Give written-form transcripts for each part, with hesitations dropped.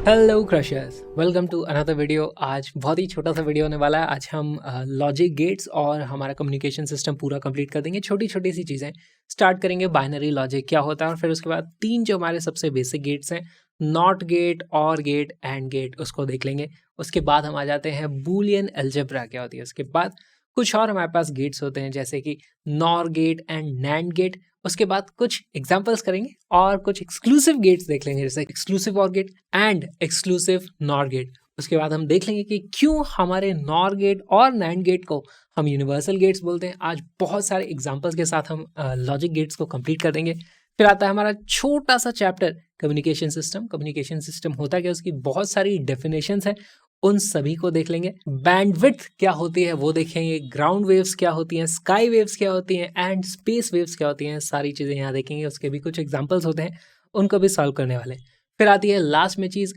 Hello crushers, welcome to another video. आज बहुत ही छोटा सा वीडियो होने वाला है। आज हम लॉजिक गेट्स और हमारा कम्युनिकेशन सिस्टम पूरा कंप्लीट कर देंगे। छोटी छोटी सी चीज़ें स्टार्ट करेंगे। बाइनरी लॉजिक क्या होता है और फिर उसके बाद तीन जो हमारे सबसे बेसिक गेट्स हैं, नॉट गेट, और गेट, एंड गेट, उसको देख लेंगे। उसके बाद हम आ जाते हैं बूलियन अलजेब्रा क्या होती है। उसके बाद कुछ और हमारे पास गेट्स होते हैं जैसे कि NOR gate and NAND gate. उसके बाद कुछ एग्जांपल्स करेंगे और कुछ एक्सक्लूसिव गेट्स देख लेंगे जैसे exclusive OR gate and exclusive NOR gate. उसके बाद हम देख लेंगे कि क्यों हमारे नॉर गेट और नैंड गेट को हम यूनिवर्सल गेट्स बोलते हैं। आज बहुत सारे एग्जांपल्स के साथ हम लॉजिक गेट्स को कंप्लीट कर देंगे। फिर आता है हमारा छोटा सा chapter communication system. Communication system होता क्या, उसकी बहुत सारी डेफिनेशंस हैं, उन सभी को देख लेंगे। बैंडविड्थ क्या होती है वो देखेंगे, ग्राउंड वेव्स क्या होती हैं, स्काई वेव्स क्या होती हैं, एंड स्पेस वेव्स क्या होती हैं। सारी चीज़ें यहाँ देखेंगे। उसके भी कुछ एग्जांपल्स होते हैं, उनको भी सॉल्व करने वाले हैं। फिर आती है लास्ट में चीज़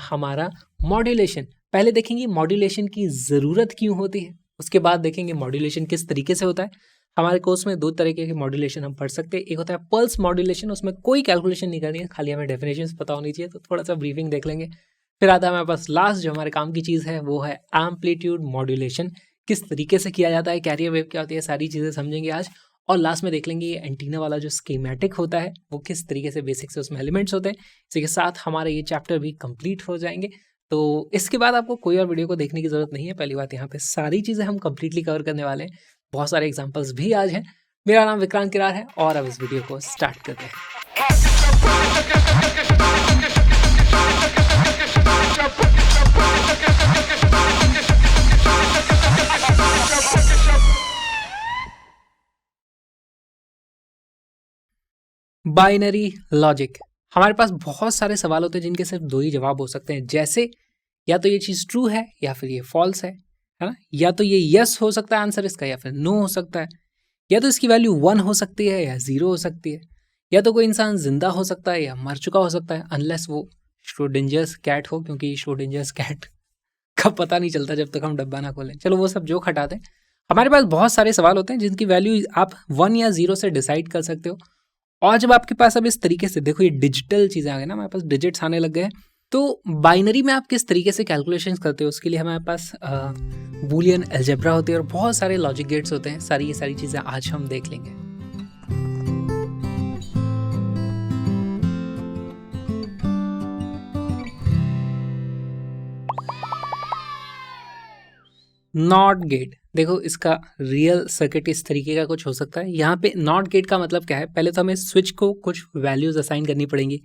हमारा मॉड्यूलेशन। पहले देखेंगे मॉड्यूलेशन की ज़रूरत क्यों होती है, उसके बाद देखेंगे मॉड्यूलेशन किस तरीके से होता है। हमारे कोर्स में दो तरीके के मॉड्यूलेशन हम पढ़ सकते हैं। एक होता है पल्स मॉड्यूलेशन, उसमें कोई कैलकुलेशन नहीं करनी है, खाली हमें डेफिनेशंस पता होनी चाहिए, तो थोड़ा सा ब्रीफिंग देख लेंगे। फिर आता है हमारे पास लास्ट जो हमारे काम की चीज़ है, वो है एम्पलीट्यूड मॉड्यूलेशन। किस तरीके से किया जाता है, कैरियर वेव क्या होती है, सारी चीज़ें समझेंगे आज। और लास्ट में देख लेंगे ये एंटीना वाला जो स्कीमेटिक होता है वो किस तरीके से बेसिक से उसमें एलिमेंट्स होते हैं। इसी के साथ हमारे ये चैप्टर भी कंप्लीट हो जाएंगे। तो इसके बाद आपको कोई और वीडियो को देखने की ज़रूरत नहीं है। पहली बात, यहाँ पे सारी चीज़ें हम कंप्लीटली कवर करने वाले हैं। बहुत सारे एग्जाम्पल्स भी आज हैं। मेरा नाम विक्रांत किरार है और अब इस वीडियो को स्टार्ट करते हैं। Binary logic. हमारे पास बहुत सारे सवाल होते हैं जिनके सिर्फ दो ही जवाब हो सकते हैं, जैसे या तो ये चीज़ ट्रू है या फिर ये फॉल्स है ना। या तो ये यस हो सकता है आंसर इसका, या फिर नो हो सकता है। या तो इसकी वैल्यू 1 हो सकती है या 0 हो सकती है। या तो कोई इंसान जिंदा हो सकता है या मर चुका हो सकता है, अनलेस वो श्रोडिंजर्स कैट हो, क्योंकि श्रोडिंजर्स कैट का पता नहीं चलता जब तक हम डब्बा ना खोलें। चलो वो सब जो हटाते हैं, हमारे पास बहुत सारे सवाल होते हैं जिनकी वैल्यू आप 1 या 0 से डिसाइड कर सकते हो। और जब आपके पास अब इस तरीके से देखो, ये डिजिटल चीज़ें आ गई ना, हमारे पास डिजिट्स आने लग गए हैं, तो बाइनरी में आप किस तरीके से कैलकुलेशंस करते हो उसके लिए हमारे पास बूलियन अलजेब्रा होती है और बहुत सारे लॉजिक गेट्स होते हैं। ये सारी चीज़ें आज हम देख लेंगे। नॉट गेट, देखो इसका रियल सर्किट इस तरीके का कुछ हो सकता है। यहाँ पे नॉट गेट का मतलब क्या है, पहले तो हमें स्विच को कुछ वैल्यूज असाइन करनी पड़ेंगी।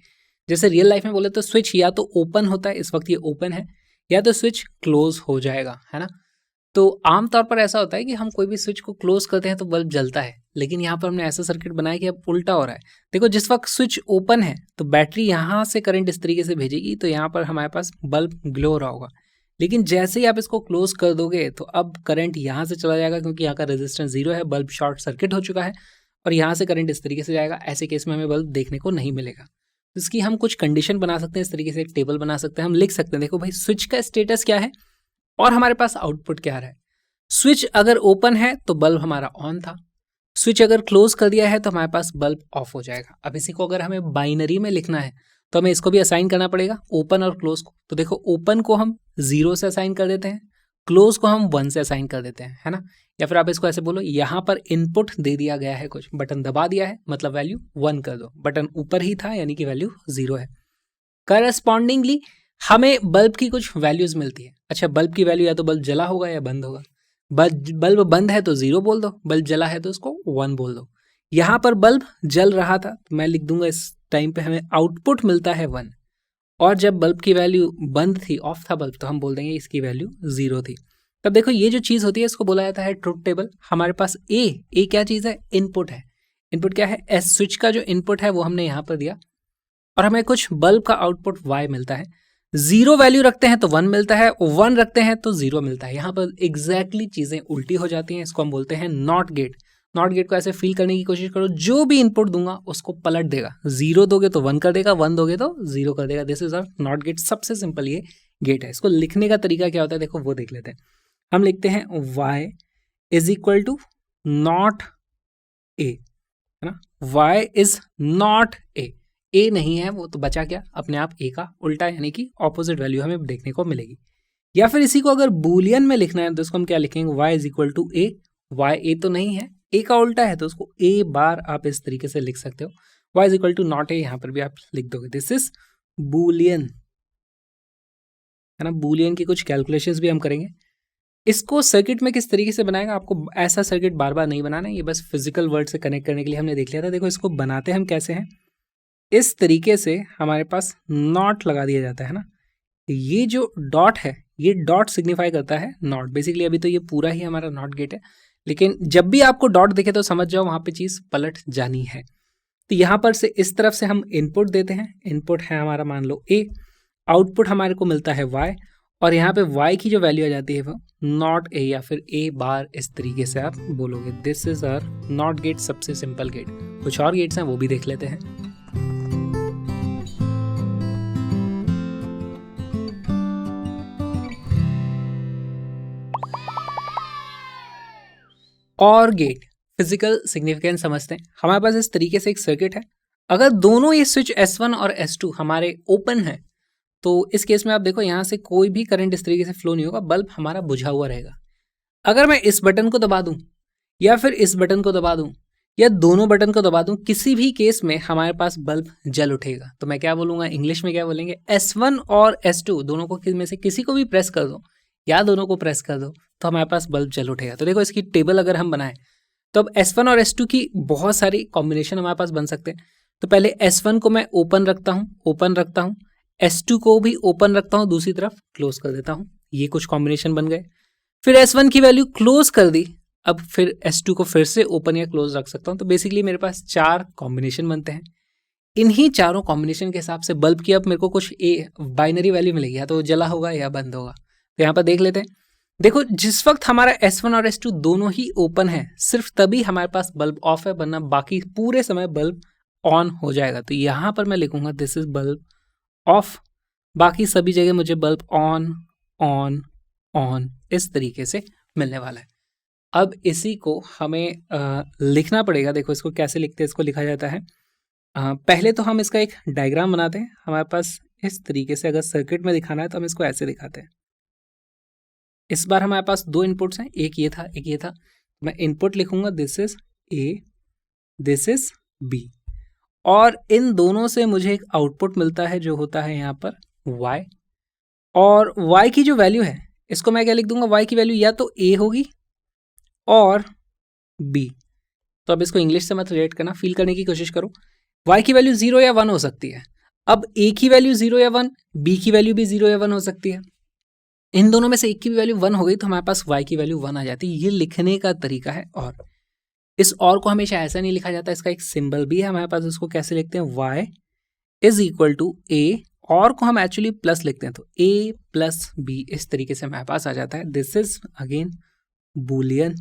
जैसे रियल लाइफ में बोले तो स्विच या तो ओपन होता है, इस वक्त ये ओपन है, या तो स्विच क्लोज हो जाएगा, है ना। तो आमतौर पर ऐसा होता है कि हम कोई भी स्विच को क्लोज करते हैं तो बल्ब जलता है, लेकिन यहाँ पर हमने ऐसा सर्किट बनाया कि अब उल्टा हो रहा है। देखो, जिस वक्त स्विच ओपन है तो बैटरी यहाँ से करंट इस तरीके से भेजेगी, तो यहाँ पर हमारे पास बल्ब ग्लो हो रहा होगा। लेकिन जैसे ही आप इसको क्लोज कर दोगे तो अब करंट यहाँ से चला जाएगा, क्योंकि यहाँ का रेजिस्टेंस 0 है, बल्ब शॉर्ट सर्किट हो चुका है, और यहाँ से करंट इस तरीके से जाएगा। ऐसे केस में हमें बल्ब देखने को नहीं मिलेगा। इसकी हम कुछ कंडीशन बना सकते हैं, इस तरीके से एक टेबल बना सकते हैं। हम लिख सकते हैं, देखो भाई, स्विच का स्टेटस क्या है और हमारे पास आउटपुट क्या आ रहा है। स्विच अगर ओपन है तो बल्ब हमारा ऑन था, स्विच अगर क्लोज कर दिया है तो हमारे पास बल्ब ऑफ हो जाएगा। अब इसी को अगर हमें बाइनरी में लिखना है तो हमें इसको भी असाइन करना पड़ेगा, ओपन और क्लोज को। तो देखो, ओपन को हम 0 से असाइन कर देते हैं, क्लोज को हम 1 से असाइन कर देते हैं, है ना। या फिर आप इसको ऐसे बोलो, यहाँ पर इनपुट दे दिया गया है, कुछ बटन दबा दिया है, मतलब वैल्यू 1 कर दो। बटन ऊपर ही था यानी कि वैल्यू 0 है। करस्पॉन्डिंगली हमें बल्ब की कुछ वैल्यूज मिलती है। अच्छा, बल्ब की वैल्यू या तो बल्ब जला होगा या बंद होगा। बल्ब बंद है तो 0 बोल दो, बल्ब जला है तो उसको 1 बोल दो। यहाँ पर बल्ब जल रहा था तो मैं लिख दूंगा इस टाइम पे हमें आउटपुट मिलता है 1, और जब बल्ब की वैल्यू बंद थी, ऑफ था बल्ब, तो हम बोल देंगे इसकी वैल्यू 0 थी। तब देखो, ये जो चीज़ होती है इसको बोला जाता है ट्रुथ टेबल। हमारे पास ए क्या चीज़ है, इनपुट है। इनपुट क्या है, एस स्विच का जो इनपुट है वो हमने यहाँ पर दिया, और हमें कुछ बल्ब का आउटपुट y मिलता है। 0 वैल्यू रखते हैं तो 1 मिलता है, 1 रखते हैं तो 0 मिलता है। यहाँ पर एग्जैक्टली चीज़ें उल्टी हो जाती हैं। इसको हम बोलते हैं नॉट गेट। नॉट गेट को ऐसे फील करने की कोशिश करो, जो भी इनपुट दूंगा उसको पलट देगा। 0 दोगे तो 1 कर देगा, 1 दोगे तो 0 कर देगा। This is our not gate. सबसे सिंपल ये गेट है। इसको लिखने का तरीका क्या होता है, देखो वो देख लेते हैं। हम लिखते हैं y is equal to not A, है ना। y is not A, A नहीं है वो, तो बचा क्या, अपने आप ए का उल्टा, यानी कि ऑपोजिट वैल्यू हमें देखने को मिलेगी। या फिर इसी को अगर बूलियन में लिखना है तो इसको हम क्या लिखेंगे, y is equal to A, Y A तो नहीं है, ए का उल्टा है तो उसको ए बार आप इस तरीके से लिख सकते हो, y is equal to not A, यहाँ पर भी आप लिख दोगे, दिस इज बूलियन, है ना। बूलियन की कुछ कैलकुलेशंस भी हम करेंगे। इसको सर्किट में किस तरीके से बनाएगा, आपको ऐसा सर्किट बार बार नहीं बनाना है, ये बस फिजिकल वर्ड से कनेक्ट करने के लिए हमने देख लिया था। देखो इसको बनाते हम कैसे हैं, इस तरीके से हमारे पास नॉट लगा दिया जाता है ना, ये जो डॉट है ये डॉट सिग्निफाई करता है नॉट। बेसिकली अभी तो ये पूरा ही हमारा नॉट गेट है, लेकिन जब भी आपको डॉट दिखे तो समझ जाओ वहाँ पे चीज़ पलट जानी है। तो यहाँ पर से इस तरफ से हम इनपुट देते हैं, इनपुट है हमारा मान लो ए, आउटपुट हमारे को मिलता है y, और यहाँ पे y की जो वैल्यू आ जाती है वो नॉट ए या फिर a बार, इस तरीके से आप बोलोगे। This is our not gate, सबसे सिंपल गेट। कुछ और गेट्स हैं वो भी देख लेते हैं। और गेट फिजिकल सिग्निफिकेंस समझते हैं। हमारे पास इस तरीके से एक सर्किट है, अगर दोनों ये स्विच S1 और S2 हमारे ओपन है तो इस केस में आप देखो यहाँ से कोई भी करंट इस तरीके से फ्लो नहीं होगा, बल्ब हमारा बुझा हुआ रहेगा। अगर मैं इस बटन को दबा दूं या फिर इस बटन को दबा दूं या दोनों बटन को दबा दूं, किसी भी केस में हमारे पास बल्ब जल उठेगा। तो मैं क्या बोलूंगा, इंग्लिश में क्या बोलेंगे, S1 और S2 दोनों को में से किसी को भी प्रेस कर दो या दोनों को प्रेस कर दो तो हमारे पास बल्ब जल उठेगा। तो देखो इसकी टेबल अगर हम बनाएं तो अब S1 और S2 की बहुत सारी कॉम्बिनेशन हमारे पास बन सकते हैं। तो पहले S1 को मैं ओपन रखता हूँ, S2 को भी ओपन रखता हूँ, दूसरी तरफ क्लोज कर देता हूँ, ये कुछ कॉम्बिनेशन बन गए। फिर S1 की वैल्यू क्लोज कर दी, अब फिर S2 को फिर से ओपन या क्लोज रख सकता हूँ। तो बेसिकली मेरे पास 4 कॉम्बिनेशन बनते हैं। इन्हीं चारों कॉम्बिनेशन के हिसाब से बल्ब की अब मेरे को कुछ बाइनरी वैल्यू मिलेगी, या तो जला होगा या बंद होगा। तो यहाँ पर देख लेते हैं। देखो जिस वक्त हमारा S1 और S2 दोनों ही ओपन है, सिर्फ तभी हमारे पास बल्ब ऑफ है, वरना बाकी पूरे समय बल्ब ऑन हो जाएगा। तो यहाँ पर मैं लिखूंगा दिस इज बल्ब ऑफ, बाकी सभी जगह मुझे बल्ब ऑन ऑन ऑन इस तरीके से मिलने वाला है। अब इसी को हमें लिखना पड़ेगा। देखो इसको कैसे लिखते हैं, इसको लिखा जाता है, पहले तो हम इसका एक डायग्राम बनाते हैं। हमारे पास इस तरीके से अगर सर्किट में दिखाना है तो हम इसको ऐसे दिखाते हैं। इस बार हमारे पास 2 इनपुट्स हैं, एक ये था एक ये था। मैं इनपुट लिखूंगा this is A, this is B, और इन दोनों से मुझे एक आउटपुट मिलता है जो होता है यहाँ पर y, और y की जो वैल्यू है इसको मैं क्या लिख दूंगा, y की वैल्यू या तो a होगी और b। तो अब इसको इंग्लिश से मत रिलेट करना, फील करने की कोशिश करो। y की वैल्यू 0 या 1 हो सकती है। अब a की वैल्यू 0 या 1, b की वैल्यू भी 0 या 1 हो सकती है। इन दोनों में से एक की भी वैल्यू 1 हो गई तो हमारे पास y की वैल्यू 1 आ जाती है। ये लिखने का तरीका है। और इस और को हमेशा ऐसा नहीं लिखा जाता, इसका एक सिंबल भी है हमारे पास। उसको कैसे लिखते हैं, y is equal to a, और को हम एक्चुअली प्लस लिखते हैं तो a प्लस b, इस तरीके से हमारे पास आ जाता है। दिस इज अगेन बूलियन,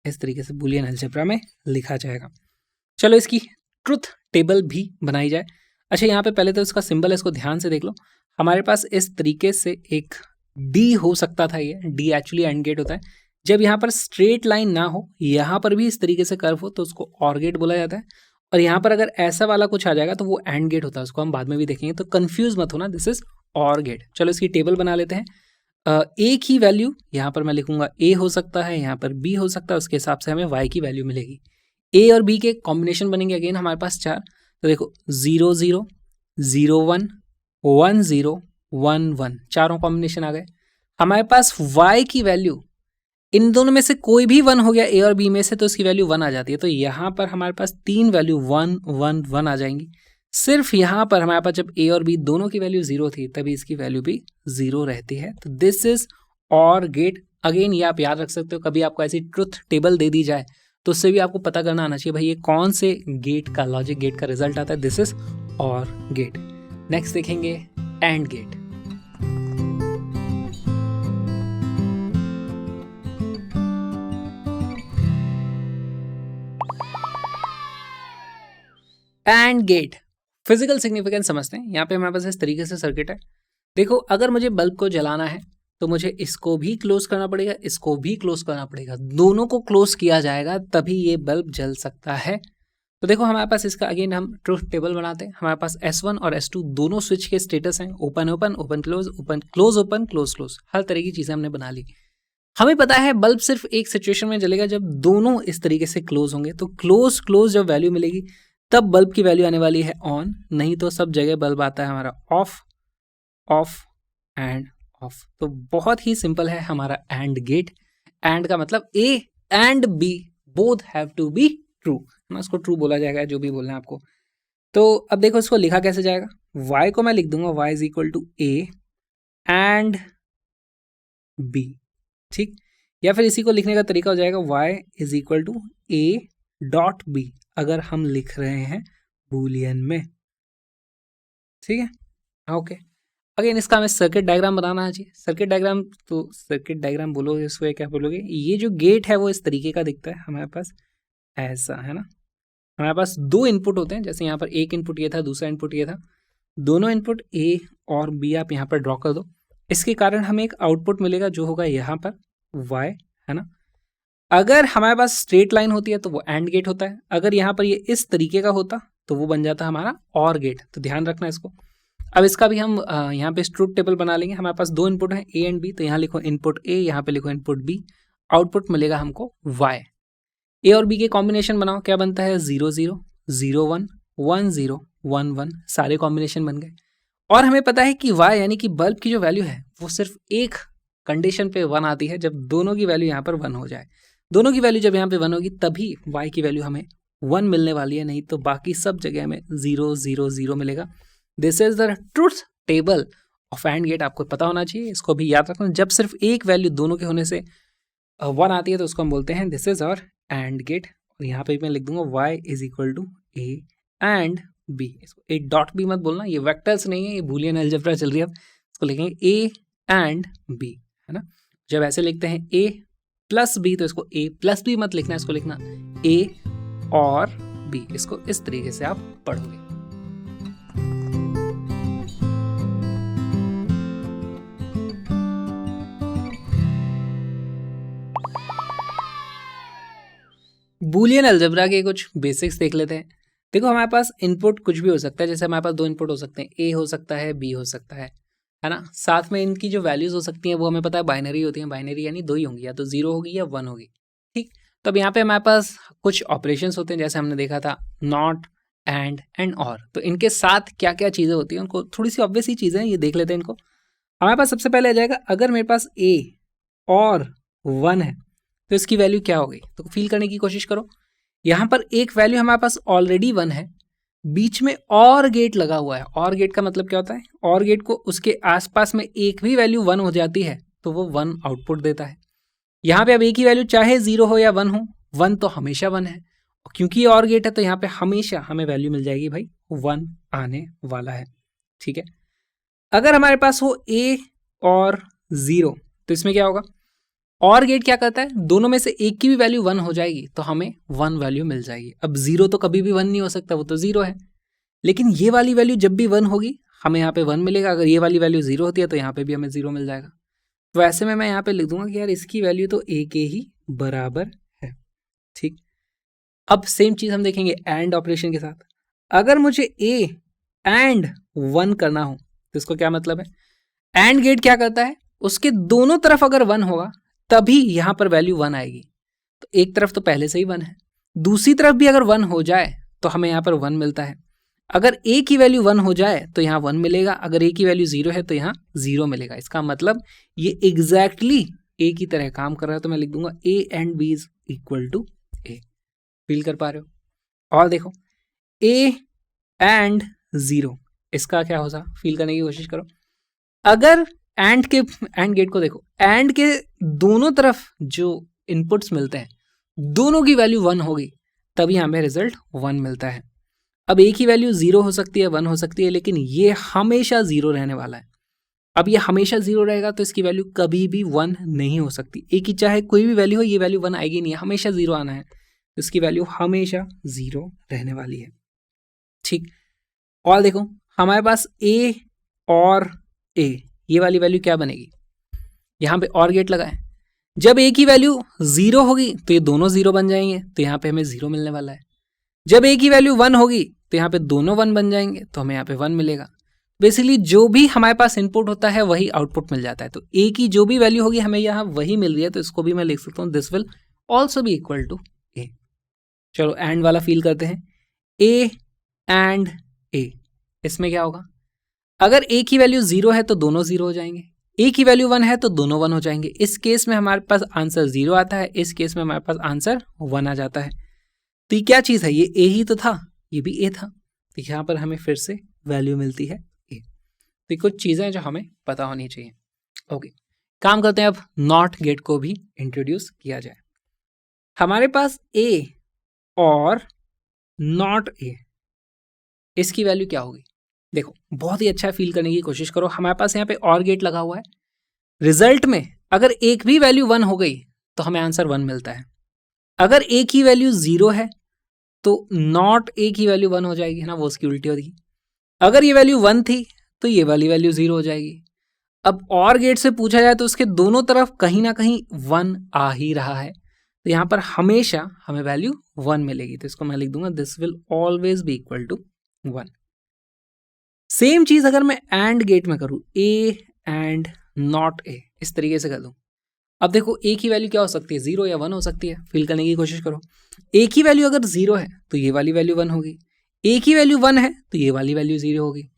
इस तरीके से बूलियन अलजेब्रा में लिखा जाएगा। चलो इसकी ट्रुथ टेबल भी बनाई जाए। अच्छा यहाँ पे पहले तो इसका सिंबल है, इसको ध्यान से देख लो। हमारे पास इस तरीके से एक D हो सकता था, ये D एक्चुअली एंड गेट होता है। जब यहाँ पर स्ट्रेट लाइन ना हो, यहाँ पर भी इस तरीके से कर्व हो तो उसको और गेट बोला जाता है। और यहाँ पर अगर ऐसा वाला कुछ आ जाएगा तो वो एंड गेट होता है, उसको हम बाद में भी देखेंगे, तो कंफ्यूज मत होना, दिस इज और गेट। चलो इसकी टेबल बना लेते हैं। ए की वैल्यू यहाँ पर मैं लिखूंगा A हो सकता है, यहाँ पर B हो सकता है, उसके हिसाब से हमें Y की वैल्यू मिलेगी। A और B के कॉम्बिनेशन बनेंगे अगेन हमारे पास 4। तो देखो 0 0 0 1 1 0 1 1, चारों कॉम्बिनेशन आ गए। हमारे पास Y की वैल्यू इन दोनों में से कोई भी 1 हो गया, A और B में से, तो इसकी वैल्यू 1 आ जाती है। तो यहाँ पर हमारे पास 3 वैल्यू 1 1 1 आ जाएंगी। सिर्फ यहाँ पर हमारे पास जब A और B दोनों की वैल्यू 0 थी तभी इसकी वैल्यू भी 0 रहती है। तो this is OR gate. Again ये आप याद रख सकते हो, कभी आपको ऐसी ट्रुथ टेबल दे दी जाए तो उससे भी आपको पता करना आना चाहिए भाई ये कौन से गेट का, लॉजिक गेट का रिजल्ट आता है। This is OR gate. Next देखेंगे AND gate. AND gate physical significance समझते हैं। यहाँ पे हमारे पास इस तरीके से सर्किट है। देखो अगर मुझे बल्ब को जलाना है तो मुझे इसको भी क्लोज करना पड़ेगा, इसको भी क्लोज करना पड़ेगा, दोनों को क्लोज किया जाएगा तभी ये बल्ब जल सकता है। तो देखो हमारे पास इसका अगेन हम ट्रूथ टेबल बनाते हैं। हमारे पास S1 और S2 दोनों स्विच के स्टेटस हैं, open open, open close, open close, open close close, हर तरह की चीज़ें हमने बना ली। हमें पता है बल्ब सिर्फ एक सिचुएशन में जलेगा जब दोनों इस तरीके से क्लोज होंगे। तो क्लोज क्लोज जब वैल्यू मिलेगी तब बल्ब की वैल्यू आने वाली है ऑन, नहीं तो सब जगह बल्ब आता है हमारा ऑफ, ऑफ एंड ऑफ। तो बहुत ही सिंपल है हमारा एंड गेट। एंड का मतलब A and B both have to be true, है ना, इसको ट्रू बोला जाएगा, जो भी बोलना है आपको। तो अब देखो इसको लिखा कैसे जाएगा, y को मैं लिख दूंगा y is equal to A and B, ठीक। या फिर इसी को लिखने का तरीका हो जाएगा y is equal to A dot B, अगर हम लिख रहे हैं बूलियन में, ठीक है, ओके। अगेन इसका हमें सर्किट डायग्राम बनाना चाहिए। सर्किट डायग्राम, तो सर्किट डायग्राम बोलोगे इसको क्या बोलोगे, ये जो गेट है वो इस तरीके का दिखता है हमारे पास, ऐसा, है ना। हमारे पास दो इनपुट होते हैं, जैसे यहाँ पर एक इनपुट ये था, दूसरा इनपुट ये था, दोनों इनपुट A और B आप यहाँ पर ड्रॉ कर दो। इसके कारण हमें एक आउटपुट मिलेगा जो होगा यहाँ पर Y, है ना। अगर हमारे पास स्ट्रेट लाइन होती है तो वो एंड गेट होता है, अगर यहाँ पर ये इस तरीके का होता तो वो बन जाता हमारा और गेट। तो ध्यान रखना इसको। अब इसका भी हम यहाँ पे ट्रूथ टेबल बना लेंगे। हमारे पास दो इनपुट हैं A एंड B, तो यहाँ लिखो इनपुट A, यहाँ पे लिखो इनपुट B, आउटपुट मिलेगा हमको Y। A और B के कॉम्बिनेशन बनाओ, क्या बनता है 0 0 0 1 1 0 1 1, सारे कॉम्बिनेशन बन गए। और हमें पता है कि Y यानी कि बल्ब की जो वैल्यू है वो सिर्फ एक कंडीशन पे 1 आती है, जब दोनों की वैल्यू यहाँ पर 1 हो जाए। दोनों की वैल्यू जब यहाँ पे 1 होगी तभी Y की वैल्यू हमें 1 मिलने वाली है, नहीं तो बाकी सब जगह हमें 0 0 0 मिलेगा। This is the truth table of AND gate, आपको पता होना चाहिए, इसको भी याद रखना। जब सिर्फ एक वैल्यू दोनों के होने से 1 आती है तो उसको हम बोलते हैं this is our AND gate. और यहाँ पे मैं लिख दूंगा y is equal to A and B। इसको एक डॉट भी मत बोलना, ये वेक्टर्स नहीं है, ये बूलियन अलजेब्रा चल रही है। अब इसको लिखेंगे A एंड B, है ना। जब ऐसे लिखते हैं A प्लस B तो इसको A प्लस B मत लिखना, इसको लिखना A और B। इसको इस तरीके से आप पढ़ोगे। बूलियन अलजेब्रा के कुछ बेसिक्स देख लेते हैं। देखो हमारे पास इनपुट कुछ भी हो सकता है, जैसे हमारे पास दो इनपुट हो सकते हैं, A हो सकता है, B हो सकता है ना। साथ में इनकी जो वैल्यूज हो सकती हैं वो हमें पता है बाइनरी होती हैं। बाइनरी यानी दो ही होंगी, या तो 0 होगी या 1 होगी, ठीक। तो अब यहाँ पे हमारे पास कुछ ऑपरेशंस होते हैं, जैसे हमने देखा था नॉट, एंड और। तो इनके साथ क्या क्या चीज़ें होती हैं, उनको थोड़ी सी ऑब्वियस ही चीज़ें हैं, ये देख लेते हैं इनको। हमारे पास सबसे पहले आ जाएगा, अगर मेरे पास A और 1 है तो इसकी वैल्यू क्या होगी। तो फील करने की कोशिश करो, यहाँ पर एक वैल्यू हमारे पास ऑलरेडी 1 है, बीच में और गेट लगा हुआ है। और गेट का मतलब क्या होता है, और गेट को उसके आसपास में एक भी वैल्यू 1 हो जाती है तो वो 1 आउटपुट देता है। यहाँ पे अब एक ही वैल्यू चाहे 0 हो या 1 हो, 1 तो हमेशा 1 है, क्योंकि ये और गेट है तो यहाँ पे हमेशा हमें वैल्यू मिल जाएगी भाई 1 आने वाला है, ठीक है। अगर हमारे पास हो A और 0 तो इसमें क्या होगा, और गेट क्या करता है, दोनों में से एक की भी वैल्यू 1 हो जाएगी तो हमें 1 वैल्यू मिल जाएगी। अब 0 तो कभी भी 1 नहीं हो सकता, वो तो 0 है, लेकिन ये वाली वैल्यू जब भी 1 होगी हमें यहाँ पे 1 मिलेगा। अगर ये वाली वैल्यू 0 होती है तो यहाँ पे भी हमें 0 मिल जाएगा। तो ऐसे में मैं यहाँ पे लिख दूंगा कि यार इसकी वैल्यू तो A के ही बराबर है, ठीक। अब सेम चीज़ हम देखेंगे एंड ऑपरेशन के साथ। अगर मुझे A एंड 1 करना हो तो इसको क्या मतलब है, एंड गेट क्या करता है, उसके दोनों तरफ अगर 1 होगा तभी यहाँ पर वैल्यू 1 आएगी। तो एक तरफ तो पहले से ही 1 है, दूसरी तरफ भी अगर 1 हो जाए तो हमें यहाँ पर 1 मिलता है। अगर A की वैल्यू 1 हो जाए तो यहाँ 1 मिलेगा, अगर A की वैल्यू 0 है तो यहाँ 0 मिलेगा। इसका मतलब ये एग्जैक्टली A की तरह काम कर रहा है। तो मैं लिख दूंगा A and B is equal to A। Feel कर पा रहे हो। और देखो A एंड 0, इसका क्या होगा, फील करने की कोशिश करो। अगर एंड गेट को देखो, एंड के दोनों तरफ जो इनपुट्स मिलते हैं दोनों की वैल्यू 1 होगी तभी हमें रिजल्ट 1 मिलता है। अब एक ही वैल्यू 0 हो सकती है, 1 हो सकती है, लेकिन ये हमेशा 0 रहने वाला है। अब ये हमेशा 0 रहेगा तो इसकी वैल्यू कभी भी 1 नहीं हो सकती। एक ही चाहे कोई भी वैल्यू हो, ये वैल्यू 1 आएगी नहीं, हमेशा 0 आना है, तो इसकी वैल्यू हमेशा 0 रहने वाली है, ठीक। और देखो हमारे पास A और A, ये वाली वैल्यू क्या बनेगी, यहाँ पे और गेट लगा है, जब A की वैल्यू 0 होगी तो ये दोनों 0 बन जाएंगे, तो यहाँ पे हमें 0 मिलने वाला है। जब ए की वैल्यू 1 होगी तो यहाँ पे दोनों 1 बन जाएंगे, तो हमें यहाँ पे 1 मिलेगा। बेसिकली जो भी हमारे पास इनपुट होता है वही आउटपुट मिल जाता है, तो ए की जो भी वैल्यू होगी हमें यहाँ वही मिल रही है, तो इसको भी मैं लिख सकता हूँ this will also be equal to A. चलो एंड वाला फील करते हैं, ए एंड ए। इसमें क्या होगा, अगर ए की वैल्यू 0 है तो दोनों 0 हो जाएंगे, ए की वैल्यू 1 है तो दोनों 1 हो जाएंगे। इस केस में हमारे पास आंसर 0 आता है, इस केस में हमारे पास आंसर 1 आ जाता है। तो ये क्या चीज़ है, ये ए ही तो था, ये भी ए था, तो यहाँ पर हमें फिर से वैल्यू मिलती है ए। तो कुछ चीज़ें जो हमें पता होनी चाहिए। ओके, काम करते हैं, अब नॉट गेट को भी इंट्रोड्यूस किया जाए। हमारे पास ए और नॉट ए, इसकी वैल्यू क्या होगी? देखो बहुत ही अच्छा फील करने की कोशिश करो, हमारे पास यहाँ पे और गेट लगा हुआ है, रिजल्ट में अगर एक भी वैल्यू 1 हो गई तो हमें आंसर 1 मिलता है। अगर ए की वैल्यू 0 है तो नॉट ए की वैल्यू 1 हो जाएगी ना, वो उसकी उल्टी होगी। अगर ये वैल्यू 1 थी तो ये वाली वैल्यू 0 हो जाएगी। अब और गेट से पूछा जाए तो उसके दोनों तरफ कहीं ना कहीं 1 आ ही रहा है, तो यहाँ पर हमेशा हमें वैल्यू 1 मिलेगी, तो इसको मैं लिख दूंगा this will always be equal to 1। Same चीज अगर मैं एंड गेट में करूँ, ए एंड नॉट ए, इस तरीके से कर दूं, अब देखो ए की वैल्यू क्या हो सकती है, 0 या 1 हो सकती है। फील करने की कोशिश करो, ए की वैल्यू अगर 0 है तो ये वाली वैल्यू 1 होगी, ए की वैल्यू 1 है तो ये वाली वैल्यू 0 होगी।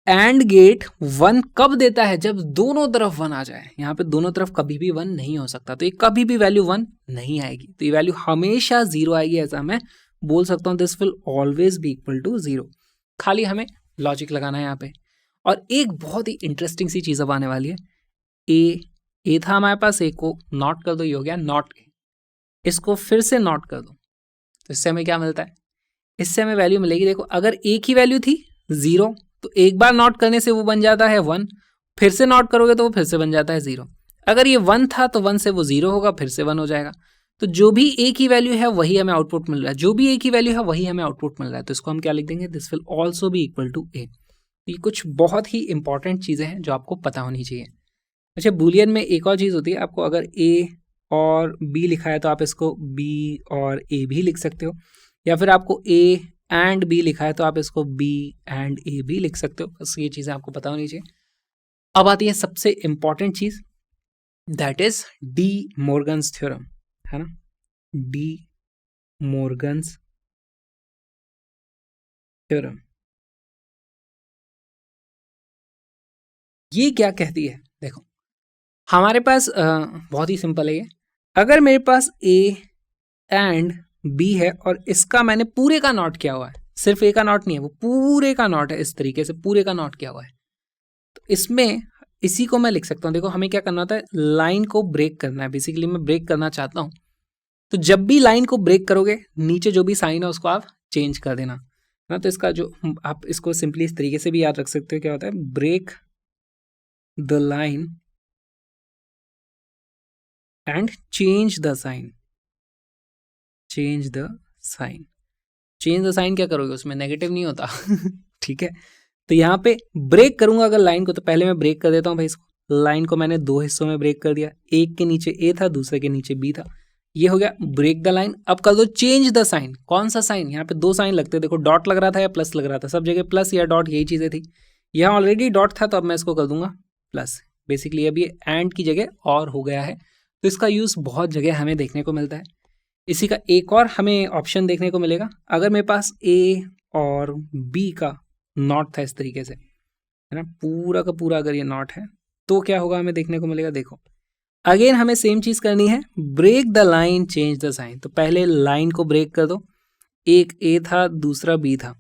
एंड गेट 1 कब देता है, जब दोनों तरफ 1 आ जाए। यहाँ पे दोनों तरफ कभी भी 1 नहीं हो सकता, तो ये कभी भी वैल्यू 1 नहीं आएगी, तो ये वैल्यू हमेशा 0 आएगी। ऐसा मैं बोल सकता हूँ this will always be equal to 0। खाली हमें लॉजिक लगाना है यहाँ पे। और एक बहुत ही इंटरेस्टिंग सी चीज़ अब आने वाली है, ए था हमारे पास, ए को नॉट कर दो, ये हो गया नॉट ए, इसको फिर से नॉट कर दो, तो इससे हमें क्या मिलता है, इससे हमें वैल्यू मिलेगी। देखो अगर ए की वैल्यू थी 0 तो एक बार नॉट करने से वो बन जाता है 1, फिर से नॉट करोगे तो वो फिर से बन जाता है 0। अगर ये 1 था तो 1 से वो 0 होगा, फिर से 1 हो जाएगा। तो जो भी ए की वैल्यू है वही हमें आउटपुट मिल रहा है, जो भी ए की वैल्यू है वही हमें आउटपुट मिल रहा है, तो इसको हम क्या लिख देंगे, this will also be equal to A. ये कुछ बहुत ही इंपॉर्टेंट चीज़ें हैं जो आपको पता होनी चाहिए। अच्छा, बूलियन में एक और चीज़ होती है, आपको अगर ए और बी लिखा है तो आप इसको बी और ए भी लिख सकते हो, या फिर आपको ए एंड बी लिखा है तो आप इसको बी एंड ए भी लिख सकते हो। बस ये चीज़ें आपको पता होनी चाहिए। अब आती है सबसे important cheese, that is D Morgan's theorem, है ना, डी मॉर्गन्स थ्योरम। ये क्या कहती है, देखो हमारे पास बहुत ही सिंपल है ये। अगर मेरे पास ए एंड बी है और इसका मैंने पूरे का नॉट किया हुआ है, सिर्फ ए का नॉट नहीं है, वो पूरे का नॉट है, इस तरीके से पूरे का नॉट किया हुआ है, तो इसमें इसी को मैं लिख सकता हूँ। देखो हमें क्या करना होता है, लाइन को ब्रेक करना है। बेसिकली मैं ब्रेक करना चाहता हूँ, तो जब भी लाइन को ब्रेक करोगे नीचे जो भी साइन है उसको आप चेंज कर देना ना। तो इसका जो आप इसको सिंपली इस तरीके से भी याद रख सकते हो, क्या होता है, break the line and change the sign. Change the sign, change the sign क्या करोगे, उसमें नेगेटिव नहीं होता ठीक है। तो यहाँ पे ब्रेक करूंगा अगर लाइन को, तो पहले मैं ब्रेक कर देता हूँ भाई इसको। लाइन को मैंने 2 हिस्सों में ब्रेक कर दिया, एक के नीचे ए था, दूसरे के नीचे बी था, ये हो गया ब्रेक द लाइन। अब कर दो चेंज द साइन। कौन सा साइन, यहाँ पे 2 साइन लगते, देखो डॉट लग रहा था या प्लस लग रहा था, सब जगह प्लस या डॉट यही चीज़ें थी। यहाँ ऑलरेडी डॉट था तो अब मैं इसको कर दूंगा प्लस। बेसिकली अब ये एंड की जगह और हो गया है, तो इसका यूज़ बहुत जगह हमें देखने को मिलता है। इसी का एक और हमें ऑप्शन देखने को मिलेगा, अगर मेरे पास ए और बी का नॉट था इस तरीके से, है ना, पूरा का पूरा अगर ये नॉट है तो क्या होगा हमें देखने को मिलेगा। देखो अगेन हमें सेम चीज़ करनी है, break the line change the sign. तो पहले लाइन को ब्रेक कर दो, एक ए था दूसरा बी था,